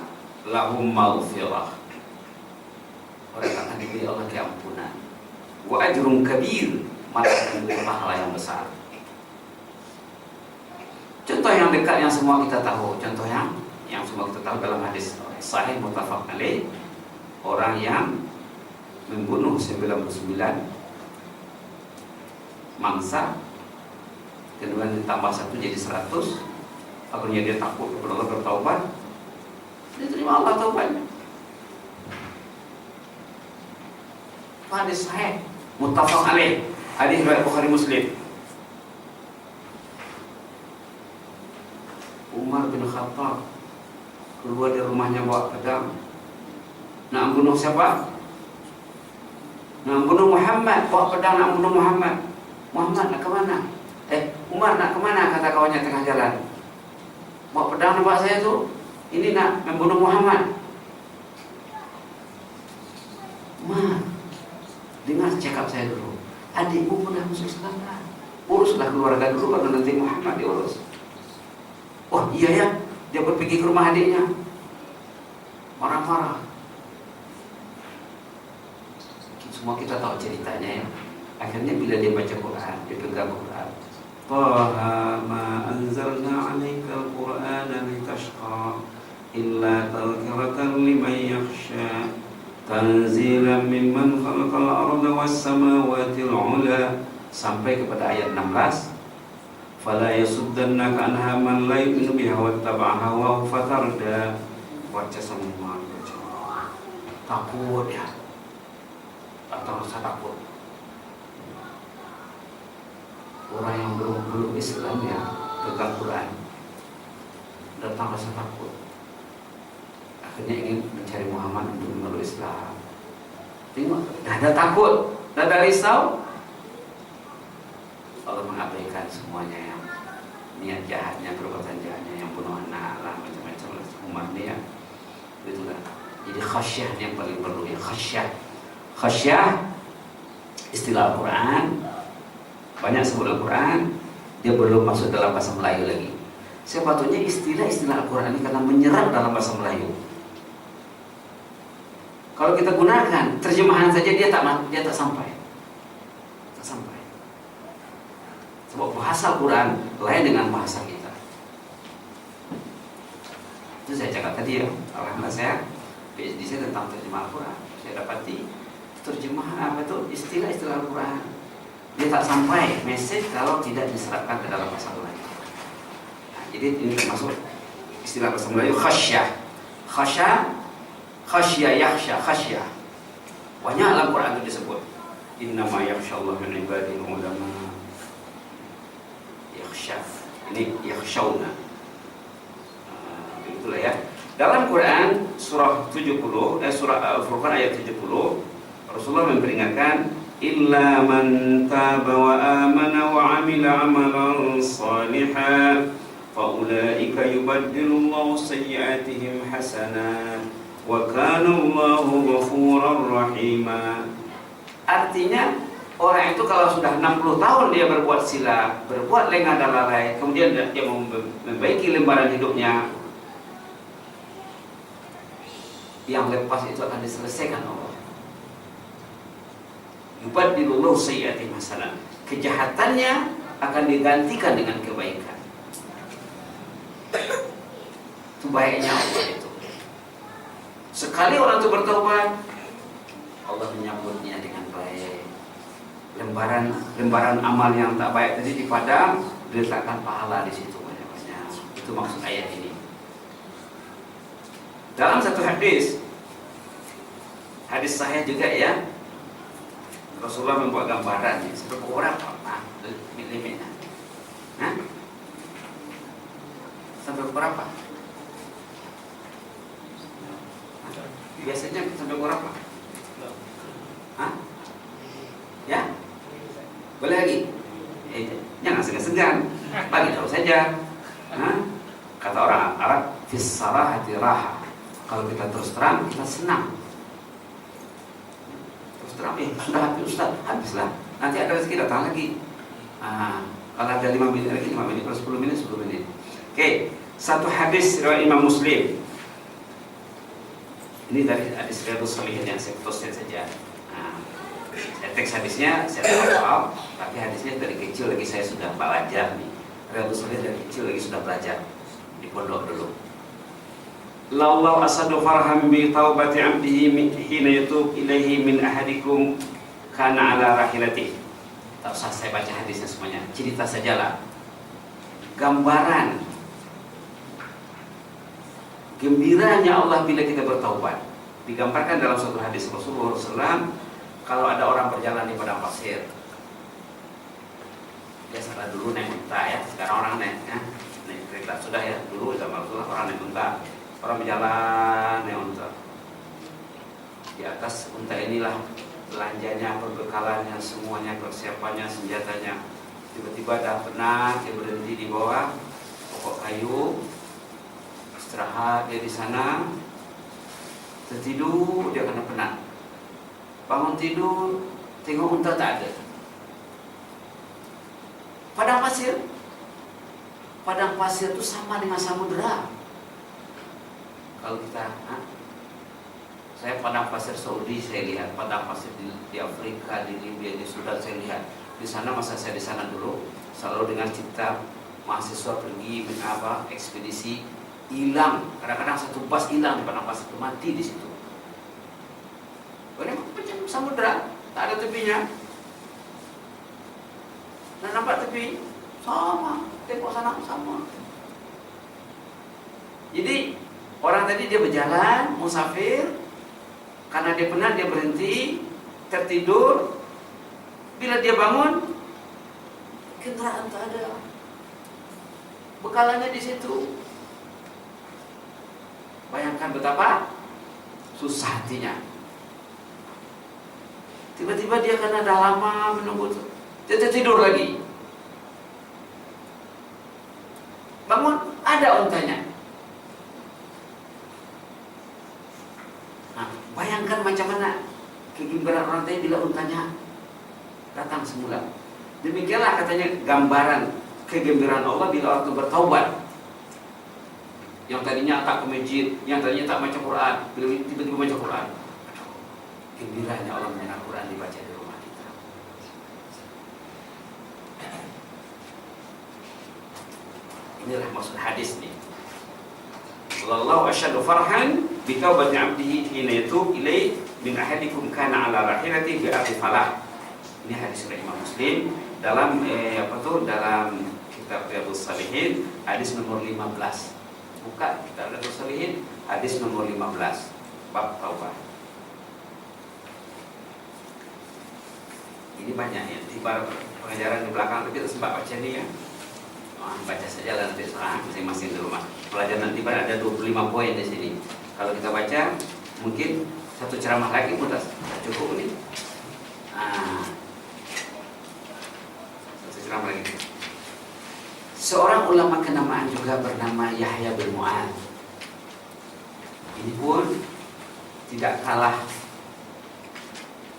lahum maghfirah, orang akan diberi Allah keampunan, wa ajrun kabir, maka akan diberi pahala yang besar. Contoh yang dekat yang semua kita tahu, contoh yang semua kita tahu dalam hadis sahih muttafaq alaih, orang yang membunuh 99 mangsa, kemudian ditambah 1 jadi 100, akhirnya dia takut kepada Allah, bertaubat, dia terima Allah taubatnya. Hadis sahih muttafaq alaih. Hadis riwayat Bukhari Muslim. Umar bin Khattab keluar dari rumahnya bawa pedang. Nak membunuh siapa? Nak membunuh Muhammad. Bawa pedang nak membunuh Muhammad. Muhammad nak ke mana? Umar nak ke mana? Kata kawannya tengah jalan. Bawa pedang nampak saya tu. Ini nak membunuh Muhammad. Umar, dengar cakap saya dulu. Adikmu pun dah masuk Islam lah. Uruslah keluarga dulu, baru nanti Muhammad diurus. Oh iya ya, dia pergi ke rumah adiknya. Marah-marah. Semua kita tahu ceritanya ya. Akhirnya bila dia baca Quran, dia pegang Quran. Taha ma anzalna 'alaikal Qur'ana litashqa illa tadhkiratan liman yakhsha tanzilan mimman khalaqal arda was samawati al-'ula sampai kepada ayat 16. Fala yasuddannaka anha man la yu'minu biha wattaba'a hawahu fatarda. Baca semua takut ya. Atau rasa takut. Orang yang belum Islam ya pegang Quran, datang rasa takut. Akhirnya ingin mencari Muhammad untuk memeluk Islam. Tengok, dah ada takut, dah ada risau. Allah mengabaikan semuanya yang niat jahatnya, perbuatan jahatnya, yang bunuh anak lah, macam-macam lah. Umar ni ya, itulah. Jadi khasyah yang paling perlu ya, khasyah. Khasyah istilah Al-Quran, banyak sebut Al-Quran, dia belum masuk dalam bahasa Melayu lagi. Sepatutnya istilah-istilah Al-Quran ini karena menyerap dalam bahasa Melayu. Kalau kita gunakan terjemahan saja dia tak sampai. Tak sampai. Sebab bahasa Al-Quran lain dengan bahasa kita. Itu saya cakap tadi ya, alhamdulillah saya PhD saya tentang terjemahan Al-Quran. Saya dapati terjemahan apa itu istilah-istilah Al-Quran dia tak sampai message kalau tidak diserapkan ke dalam bahasa Melayu. Nah, jadi ini termasuk istilah bahasa Melayu khasyah. Khasyah, yakhsha, khasyah. Banyak dalam Quran itu disebut. Innama yakhshallahu min ibadihi ulama. Yakhsha. Ini yakhshawna. Itulah ya. Dalam Quran surah 70, surah Al-Furqan ayat 70, Rasulullah memperingatkan illa man taba wa amana wa amila amalan salihan fa ulaika yubaddilullahu sayyi'atihim hasanat wa kana Allahu ghafurar rahima. Artinya orang itu kalau sudah 60 tahun dia berbuat silap, berbuat lengah dan lalai, kemudian dia membaiki lembaran hidupnya, yang lepas itu akan diselesaikan Allah. Yubaddilullahu sayyi'atihim hasanat. Kejahatannya akan digantikan dengan kebaikan. Itu baiknya Allah itu. Sekali orang itu bertobat, Allah menyambutnya dengan baik. Lembaran amal yang tak baik tadi dipadam, diletakkan pahala di situ banyak-banyak. Itu maksud ayat ini. Dalam satu hadis sahih juga ya, Rasulullah membuat gambaran seperti orang apa limitnya. Sampai berapa? Biasanya sampai berapa? Ya? Boleh lagi? Jangan segan-segan, bagi tahu saja. Kata orang Arab, fis sarahati raha. Kalau kita terus terang, kita senang. Terus terang, sudah habis Ustaz, habislah. Nanti ada rezeki datang lagi. Kalau ada 5 menit lagi, 5 menit, kalau 10 menit, 10 menit. Oke, satu hadis riwayat Imam Muslim. Ini dari hadis Riyadhus Shalihin yang saya putuskan saja. Teks hadisnya saya tak hafal, tapi hadisnya dari kecil lagi saya sudah belajar nih. Riyadhus Shalihin dari kecil lagi sudah belajar di pondok dulu. Lallahu asadu farham bi taubati 'abdihi hina yatub ilaihi min ahadikum kana ala rahilatihi. Tak usah saya baca hadisnya semuanya, cerita sajalah. Gambaran gembiranya Allah bila kita bertaubat digambarkan dalam suatu hadis Rasulullah SAW. Kalau ada orang berjalan di padang pasir, Biasalah dulu naik unta ya, sekarang orang naik kereta sudah ya. Dulu zaman Rasulullah orang naik unta, orang berjalan naik unta. Di atas unta inilah belanjanya, perbekalannya, semuanya, persiapannya, senjatanya. Tiba-tiba dah penat, dia berhenti di bawah pokok kayu, istirahat dia di sana, tertidur dia kena penat. Bangun tidur, tengok unta tak ada. Padang pasir itu sama dengan samudera. Kalau kita, saya padang pasir Saudi saya lihat, padang pasir di Afrika, di Libya, di Sudan saya lihat. Di sana masa saya di sana dulu, selalu dengan cipta mahasiswa pergi ekspedisi, hilang. Kadang-kadang satu bus hilang di padang pasir, mati di situ. Ini macam samudera, tak ada tepinya. Dan nampak tepi sama, tengok sana sama. Jadi orang tadi dia berjalan, musafir, karena dia penat dia berhenti, tertidur. Bila dia bangun, kendaraan tak ada, bekalannya di situ. Bayangkan betapa susah hatinya. Tiba-tiba dia karena dah lama menunggu, dia tertidur lagi. Bangun, ada untanya. Nah, bayangkan macam mana kegembiraan orang tadi bila untanya datang semula. Demikianlah katanya gambaran kegembiraan Allah bila orang itu bertaubat. Yang tadinya tak ke masjid, yang tadinya tak baca Quran, bila tiba-tiba baca Quran, gembiranya Allah mendengar Quran dibaca di rumah kita. Inilah maksud hadis nih. Wallahu asyaddu farhan bi taubati 'abdihi hina yatub ilai min ahadikum kana 'ala rahilatihi bi abi falah. Ini hadis dari Imam Muslim dalam dalam kitab Riyadhus Shalihin hadis nomor 15. Buka kitab Riyadhus Shalihin hadis nomor 15 bab taubah. Ini banyak ya, tiba pengajaran di belakang tapi kita sempat baca nih ya. Baca saja lah nanti masing-masing di rumah. Pelajaran nanti ada 25 poin di sini. Kalau kita baca mungkin satu ceramah lagi pun tak cukup nih. Lagi. Seorang ulama kenamaan juga bernama Yahya bin Mu'adz. Ini pun tidak kalah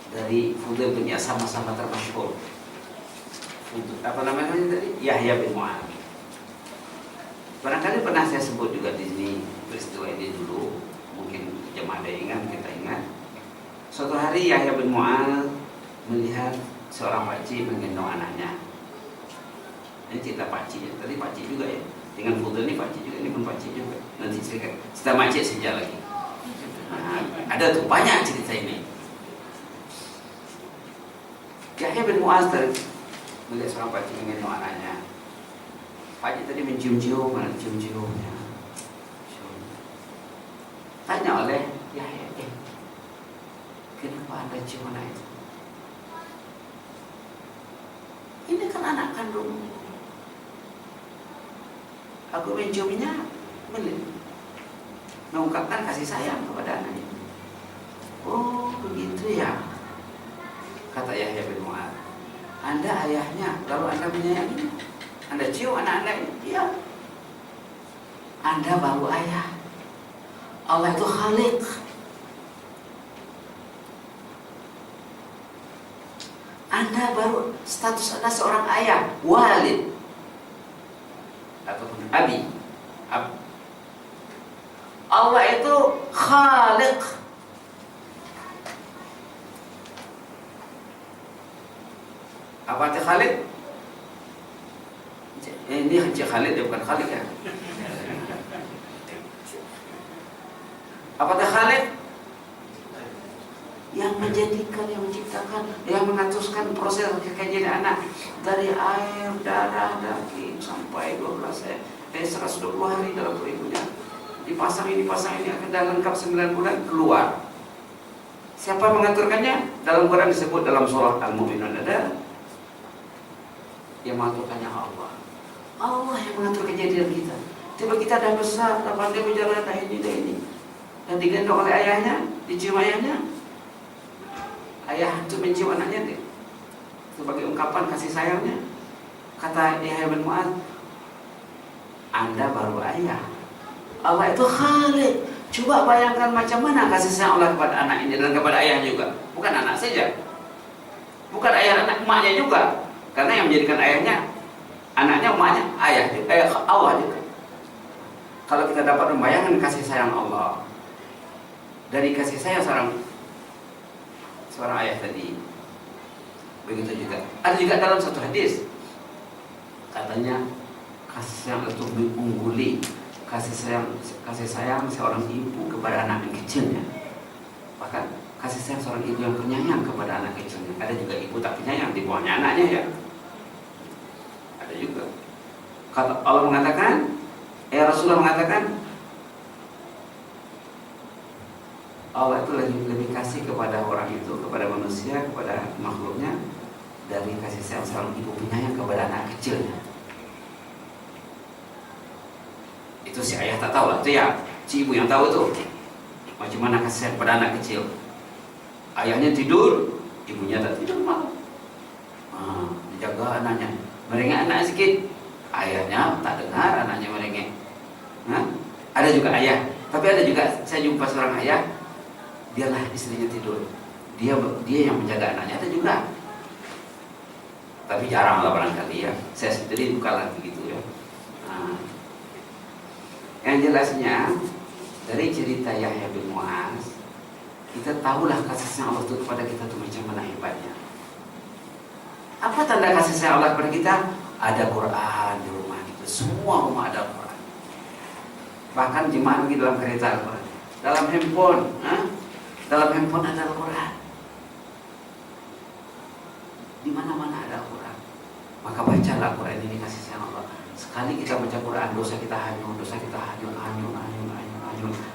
dari Fudail bin Iyad, sama-sama termasyhur. Apa namanya tadi? Yahya bin Mu'adz. Barangkali pernah saya sebut juga di sini peristiwa ini dulu. Mungkin jemaah ada ingat, kita ingat. Suatu hari Yahya bin Mu'adz melihat seorang pakcik menggendong anaknya. Ini cerita pakcik, tadi pakcik juga ya. Dengan Fudail ini pakcik juga, ini pun pakcik juga. Nanti cerita makcik saja lagi. Ada tuh banyak cerita ini. Yahya bin Mu'adz melihat seorang pakcik menggendong anaknya. Pakcik tadi mencium-cium, mana cium-ciumnya. Tanya oleh Yahya, kenapa anda cium anak itu? Ini kan anak kandung. Aku menciumnya mengungkapkan kasih sayang kepada anaknya. Oh begitu ya, kata Yahya bin Mu'adz. Anda ayahnya, lalu anda menyayangi, anda cium anak-anak ini? Iya. Anda baru ayah. Allah itu Khaliq. Anda baru status Anda seorang ayah, walid ataupun abi. Allah itu Khaliq. Apa arti Khaliq? Ini Haji Khalid, dia bukan Khaliq ya. Apa arti Khaliq? Yang menjadikan, yang menciptakan, yang mengaturkan proses kekajian anak dari air, darah, daging sampai 120 hari dalam perut ibunya. Dipasang ini akan dah lengkap 9 bulan keluar. Siapa yang mengaturkannya? Dalam Quran disebut dalam surah Al-Mu'minun ada Yang mengaturkannya Allah. Allah yang mengatur kejadian kita. Tiba kita dah besar, dah pandai berjalan, dah ini, dah ini. Dan digendong oleh ayahnya, dicium ayahnya. Ayah itu mencium anaknya dia. Sebagai ungkapan kasih sayangnya. Kata Yahya bin Mu'adz, Anda baru ayah. Allah itu Khalik. Coba bayangkan macam mana kasih sayang Allah kepada anak ini dan kepada ayah juga. Bukan anak saja. Bukan ayah anak emaknya juga. Karena yang menjadikan ayahnya, anaknya, emaknya, ayah juga, Allah juga. Kalau kita dapat membayangkan kasih sayang Allah dari kasih sayang seorang ayah tadi, begitu juga. Ada juga dalam satu hadis, katanya kasih sayang itu mengungguli kasih sayang seorang ibu kepada anak yang kecilnya. Bahkan kasih sayang seorang ibu yang penyayang kepada anak kecilnya. Ada juga ibu tak penyayang, di bawahnya anaknya ya. Ada juga. Kata Allah mengatakan, Rasulullah mengatakan, Allah itu lebih kasih kepada orang itu, kepada manusia, kepada makhluknya dari kasih sayang seorang ibu penyayang kepada anak kecilnya. Itu si ayah tak tahu lah, itu ya si ibu yang tahu tuh macam mana kasih sayang pada anak kecil. Ayahnya tidur, ibunya tak tidur malam. Dijaga anaknya, merengek anak sikit, ayahnya tak dengar anaknya merengek. Ada juga ayah, tapi ada juga saya jumpa seorang ayah, biarlah istrinya tidur, dia yang menjaga anaknya. Ada juga, tapi jarang lah barangkali ya. Saya sendiri bukan lagi gitu ya. Yang jelasnya dari cerita Yahya bin Mu'adz, kita tahulah kasih sayang Allah itu kepada kita itu macam mana hebatnya. Apa tanda kasih sayang Allah kepada kita? Ada Quran di rumah kita, semua rumah ada Quran. Bahkan jemaah di dalam kereta Al-Quran, dalam handphone ada Al-Quran. Di mana-mana ada Al-Quran. Maka bacalah Al-Quran ini kasih sayang Allah. Sekali kita baca Quran, dosa kita hanyut,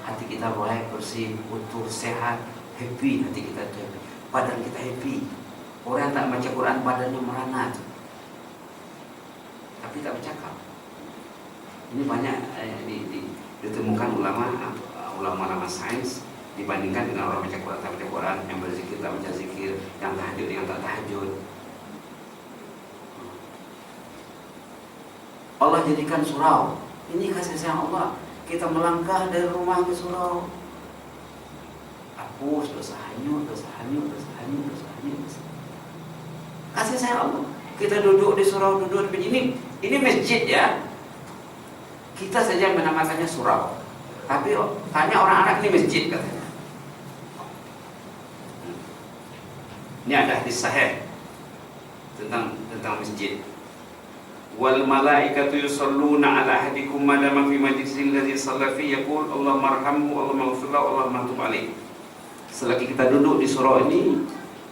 hati kita baik, bersih, utuh, sehat, happy, hati kita happy, badan kita happy. Orang yang tak baca Quran badannya meranat, tapi tak bercakap. Ini banyak ditemukan ulama sains dibandingkan dengan orang baca Quran tak baca Quran, yang berzikir tak baca zikir, yang tahajud yang tak tahajud. Allah jadikan surau. Ini kasih sayang Allah. Kita melangkah dari rumah ke surau, hapus dosa hanyut. Kasih sayang Allah. Kita duduk di surau, duduk di ini masjid ya. Kita saja menamakannya surau, tapi tanya orang Arab, ini masjid katanya. Ini ada hadis sahih tentang masjid. Wal malaikatu yusalluna ala ahadikum ma dama fi majlisil ladzi shalla fi yaqul Allahumma arhamhu Allahumma ighfir lahu Allahumma tub alaihi. Selagi kita duduk di surau ini,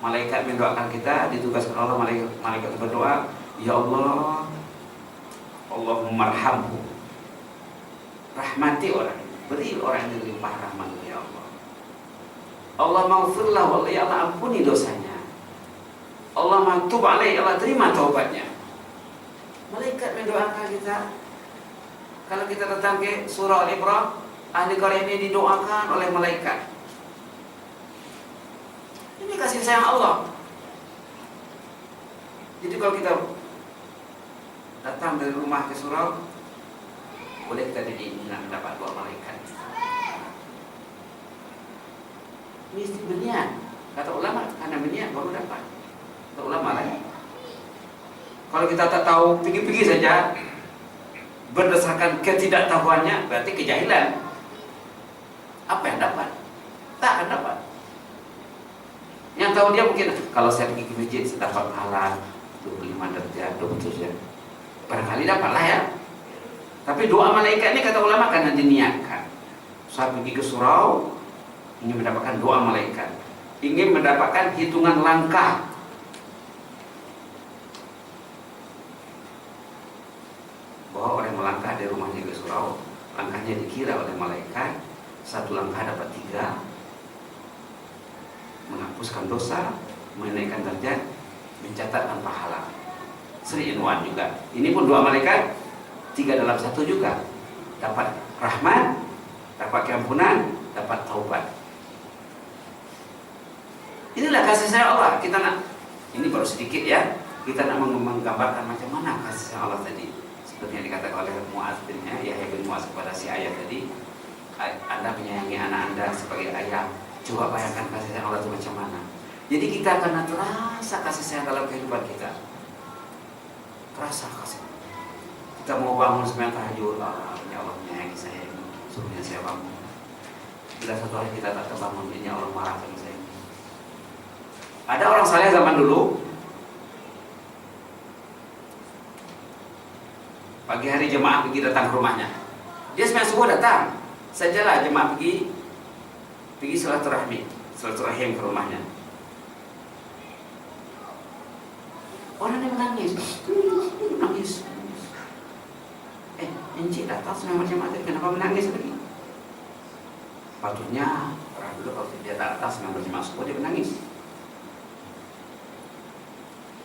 malaikat mendoakan kita, ditugaskan Allah malaikat berdoa, ya Allah, Allahumma arhamhu, rahmati orang, beri orang yang limpah rahmat ya Allah. Allahumma ighfir lahu, ya Allah ampuni dosanya. Allahumma tub alaihi, Allah terima taubatnya. Malaikat mendoakan kita. Kalau kita datang ke surah Al-Ibrah, ahli qarya ini didoakan oleh malaikat. Ini kasih sayang Allah. Jadi kalau kita datang dari rumah ke surau, boleh kita diingat mendapat doa malaikat. Mesti berniat. Kata ulama, karena berniat baru dapat. Kata ulama lain. Kalau kita tak tahu, pergi-pergi saja berdasarkan ketidaktahuannya, berarti kejahilan. Apa yang dapat? Tak akan dapat. Yang tahu dia mungkin, kalau saya pergi ke masjid, saya dapat pahala 25 derajat, 20 derajat. Barangkali dapatlah ya. Tapi doa malaikat ini kata ulama karena diniatkan. Saya pergi ke surau, ingin mendapatkan doa malaikat, ingin mendapatkan hitungan langkah. Bahwa orang melangkah dari rumahnya ke surau, langkahnya dikira oleh malaikat, satu langkah dapat 3, menghapuskan dosa, menaikkan derajat, mencatatkan pahala. 3 in 1 juga. Ini pun 2 malaikat, 3 dalam 1 juga. Dapat rahmat, dapat keampunan, dapat taubat. Inilah kasih sayang Allah. Kita nak, ini baru sedikit ya, kita nak menggambarkan macam mana kasih sayang Allah tadi. Seperti yang dikatakan oleh Muaz bin Yahya bin Muaz kepada si ayah tadi, Anda menyayangi anak Anda sebagai ayah. Coba bayangkan kasih sayang Allah itu macam mana. Jadi kita akan terasa kasih sayang dalam kehidupan kita. Terasa kasih. Kita mau bangun sembahyang tahajud, ya Allah menyayangi saya, suruhnya saya bangun. Bila satu hari kita tak terbangun, ini Allah marah sama saya. Ada orang saleh zaman dulu, pagi hari jemaah pergi datang ke rumahnya. Dia sembahyang subuh datang, sajalah jemaah pergi silaturahim ke rumahnya. Orang yang menangis. Encik datang sembahyang berjemaah, kenapa menangis lagi? Patutnya orang dulu kalau dia datang sembahyang berjemaah subuh dia menangis.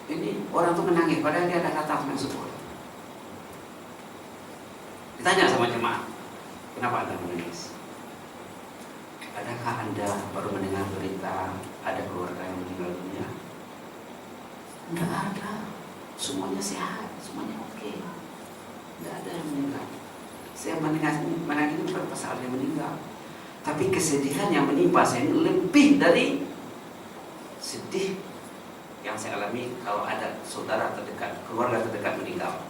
Ini orang tu menangis padahal dia dah datang sembahyang subuh. Ditanya sama jemaah, kenapa Anda menangis? Adakah Anda baru mendengar berita ada keluarga yang meninggal dunia? Tidak ada, semuanya sehat, semuanya oke. Tidak ada yang meninggal. Saya menangis itu bukan pasal yang meninggal, tapi kesedihan yang menimpa saya ini lebih dari sedih yang saya alami kalau ada saudara terdekat, keluarga terdekat meninggal.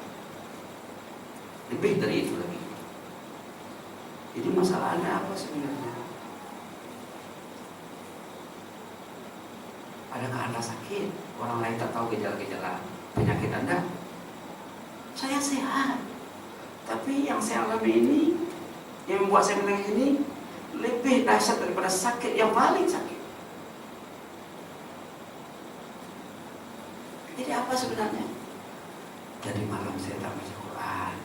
Lebih dari itu lagi. Jadi masalahnya apa sebenarnya? Adakah Anda sakit? Orang lain tak tahu gejala-gejala penyakit Anda. Saya sehat, tapi yang saya alami ini, yang membuat saya menangis ini lebih dahsyat daripada sakit yang paling sakit. Jadi apa sebenarnya? Jadi malam saya tak baca Quran.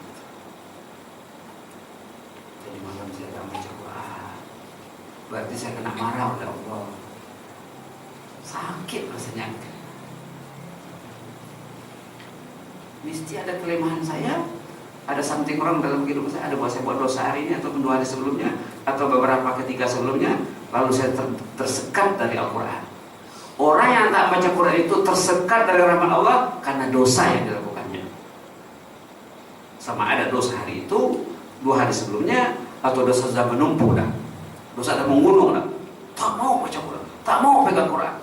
Jadi malam saya tak baca Quran. Berarti saya kena marah oleh Allah. Sakit rasanya. Mesti ada kelemahan saya, ada something wrong dalam kehidupan saya, ada buat saya buat dosa hari ini atau 2 hari sebelumnya atau beberapa ketika sebelumnya, lalu saya tersekat dari Al-Quran. Orang yang tak baca Quran itu tersekat dari rahmat Allah karena dosa yang dilakukannya. Sama ada dosa hari itu, 2 hari sebelumnya, atau dosa sudah menumpuk dah, dosa sudah menggunung dah. Tak mau baca Quran, tak mau pegang Quran.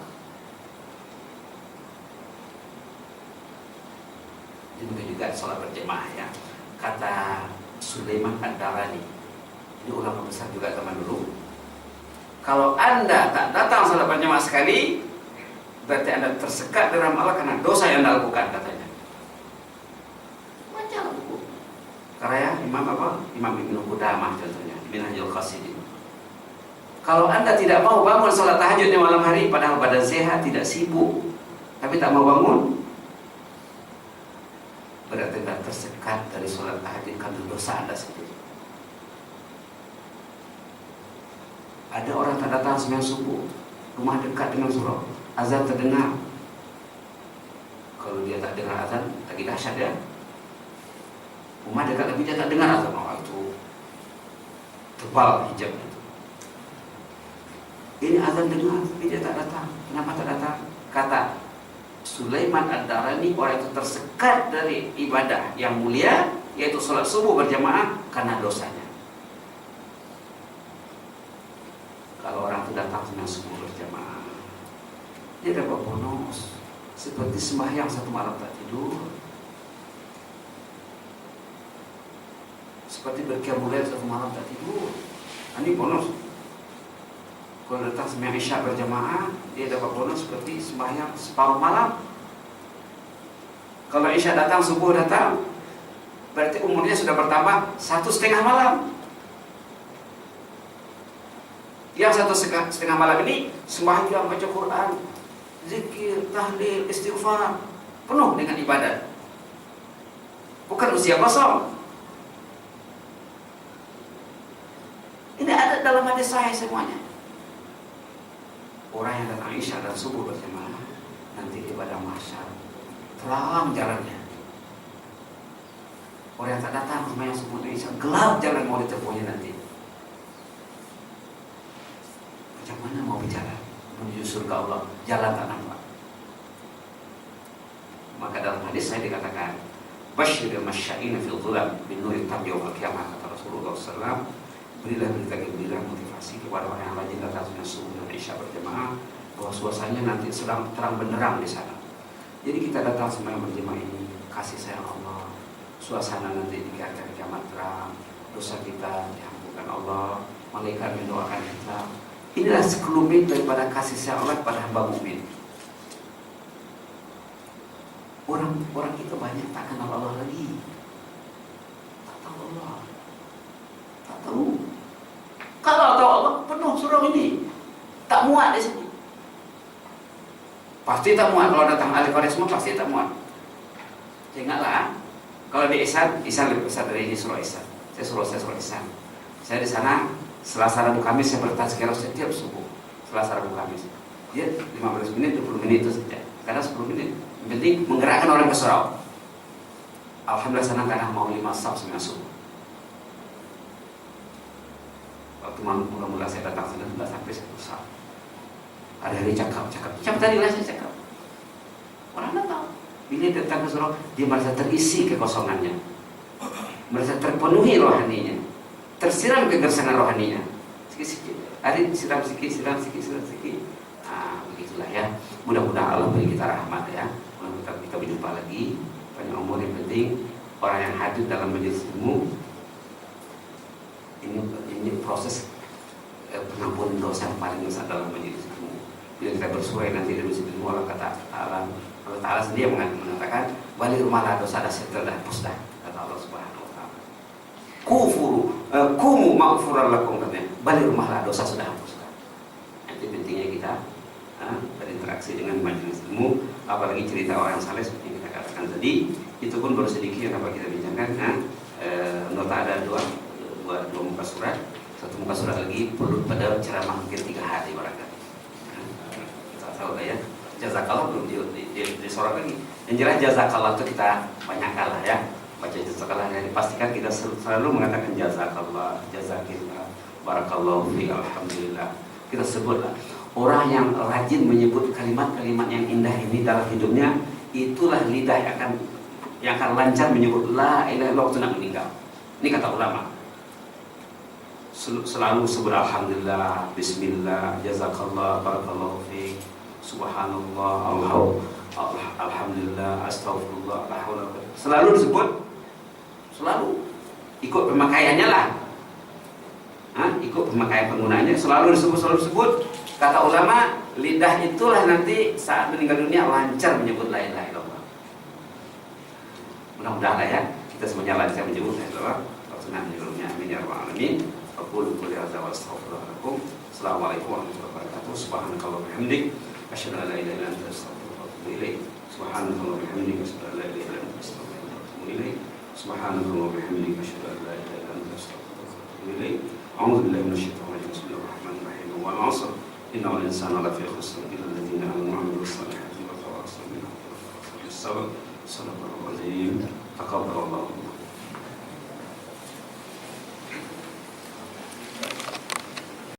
Demikian juga sholat berjemaah ya. Kata Sulaiman Ad-Darani, ini ulama besar juga zaman dulu, kalau Anda tak datang sholat berjemaah sekali, berarti Anda tersekat dari rahmat Allah karena dosa yang Anda lakukan, katanya. Baca buku karya Imam Ibnu Qudamah contohnya, Minhajul Qasidin. Kalau Anda tidak mau bangun sholat tahajudnya malam hari, padahal badan sehat, tidak sibuk, tapi tak mau bangun, berarti Anda tersekat dari sholat tahajud karena dosa Anda sendiri. Ada orang tak datang sembahyang subuh, rumah dekat dengan surau, azan terdengar. Kalau dia tak dengar azan, lagi dahsyat ya. Rumah dekat tapi dia tak dengar azan, itu tebal hijab itu. Ini azan dengar, tapi dia tak datang. Kenapa tak datang? Kata Sulaiman Ad-Darani, orang itu tersekat dari ibadah yang mulia, yaitu sholat subuh berjamaah karena dosanya. Kalau orang itu datang dengan subuh berjamaah, dia dapat bonus seperti sembahyang 1 malam tak tidur, seperti berqiyamul lail 1 malam tak tidur. Ini bonus. Kalau datang sembahyang Isya berjamaah, dia dapat bonus seperti sembahyang separuh malam. Kalau Isya datang, subuh datang, berarti umurnya sudah bertambah 1,5 malam. Yang 1,5 malam ini sembahyang, baca Quran, zikir, tahlil, istighfar, penuh dengan ibadat. Bukan usia kosong. Ini ada dalam hadis sahih semuanya. Orang yang datang Isya dan subuh berjamaah nanti di padang mahsyar terang jalannya, Orang yang tak datang semayang subuh Indonesia, gelap jalan mau ditempuhnya nanti. Macam mana mau bicara menuju surga Allah, jalan tak nampak. Maka dalam hadis saya dikatakan, Basyiril masya'ina fil dhulam bin nuri tabdi yawmal qiyamah, kata Rasulullah SAW. Berilah berita gembira, motivasi kepada orang yang rajin datang subuh dan isya berjamaah, bahwa suasananya nanti sedang terang benderang di sana. Jadi kita datang semuanya berjamaah ini, kasih sayang Allah, suasana nanti di hari kiamat terang, dosa kita diampunkan Allah, malaikat mendoakan kita. Inilah sekelumit daripada kasih sayang Allah pada hamba mukmin. Orang kita banyak tak kenal Allah lagi, tak tahu Allah, tak tahu. Kalau tahu Allah penuh surau ini, tak muat di sini. Pasti tak muat kalau datang ahli waris semua, pasti tak muat. Ingatlah, kalau di Ihsan lebih besar dari ini surau Ihsan. Saya surau Ihsan. Saya di sana Selasa Rabu Kamis saya bertazkirah setiap subuh. Selasa Rabu Kamis. Ya 15 menit, 20 menit itu saja. Kadang 10 menit. Yang penting menggerakkan orang ke surau. Alhamdulillah sana kadang mau 5 saf semua subuh. Waktu mula-mula saya datang sana sudah sampai 1 saf. Ada hari cakap. Macam tadi lah saya cakap. Orang tak tahu. Bila datang ke surau, dia merasa terisi kekosongannya, merasa terpenuhi rohaninya, tersiram kegersangan rohaninya. Sikit-sikit. Hari siram sikit. Begitulah ya. Mudah-mudahan Allah beri kita rahmat ya. Mudah-mudahan kita berjumpa lagi. Banyak umur yang penting. Orang yang hadir dalam majelis ilmu ini proses pengampunan dosa yang paling besar dalam majelis ilmu. Bila kita bersurai nanti dari majelis ilmu, Allah Ta'ala sendiri mengatakan, balik rumahlah dosa dah settle dah, hapus dah, kata Allah Subhanahu Wa Ta'ala. Kumu maghfuran lakum, katanya, balik rumahlah dosa sudah hapus dah. Itu pentingnya kita berinteraksi dengan majelis ilmu, apalagi cerita orang saleh seperti yang kita katakan tadi. Itu pun baru sedikit yang dapat kita bincangkan. Nota ada dua muka surat, satu muka surat lagi perlu pada ceramah mungkin 3 hari barangkali. Kita tahu lah ya. Jazakallah belum disorot lagi. Yang jelas jazakallah itu kita banyakkan lah ya. Baca jazakallah yang dipastikan kita selalu mengatakan jazakallah, jazakillah, barakallahu fi, alhamdulillah. Kita sebutlah. Orang yang rajin menyebut kalimat-kalimat yang indah ini dalam hidupnya, itulah lidah yang akan lancar menyebut la ilaha illallah waktu nak meninggal. Ini kata ulama. Selalu sebut alhamdulillah, bismillah, jazakallah, barakallahu fi, subhanallah, alhamdulillah, astagfirullah, la haula. Selalu disebut, selalu ikut pemakaiannya lah. Ikut pemakaian penggunanya, selalu disebut. Kata ulama, lidah itulah nanti saat meninggal dunia lancar menyebut la ilaha illallah. Mudah-mudahan ya kita semuanya lancar menyebut la ilaha illallah. Waktu nanti dunia, amin ya rabbal alamin. Aqulu qouli hadza wa astaghfirullaha lakum. Assalamualaikum warahmatullahi wabarakatuh. Subhanakallah wa bihamdik, asyhadu an la ilaha illa anta, astaghfiruka wa atubu ilaik. Subhanakallah wa bihamdik, asyhadu an la ilaha illa anta, astaghfiruka wa atubu ilaik. Subhanakallah wa bihamdik, asyhadu an la ilaha illa anta, astaghfiruka wa atubu ilaik. A'udzu billahi minasyaitonir rajim. Bismillahirrahmanirrahim. Wal 'ashr. Innal insana lafi khusr illa alladziina aamanu wa 'amilus shalihati wa tawassaw bil haqqi wa tawassaw bis sabr. Shadaqallahu al-'azim. Taqabbalallahu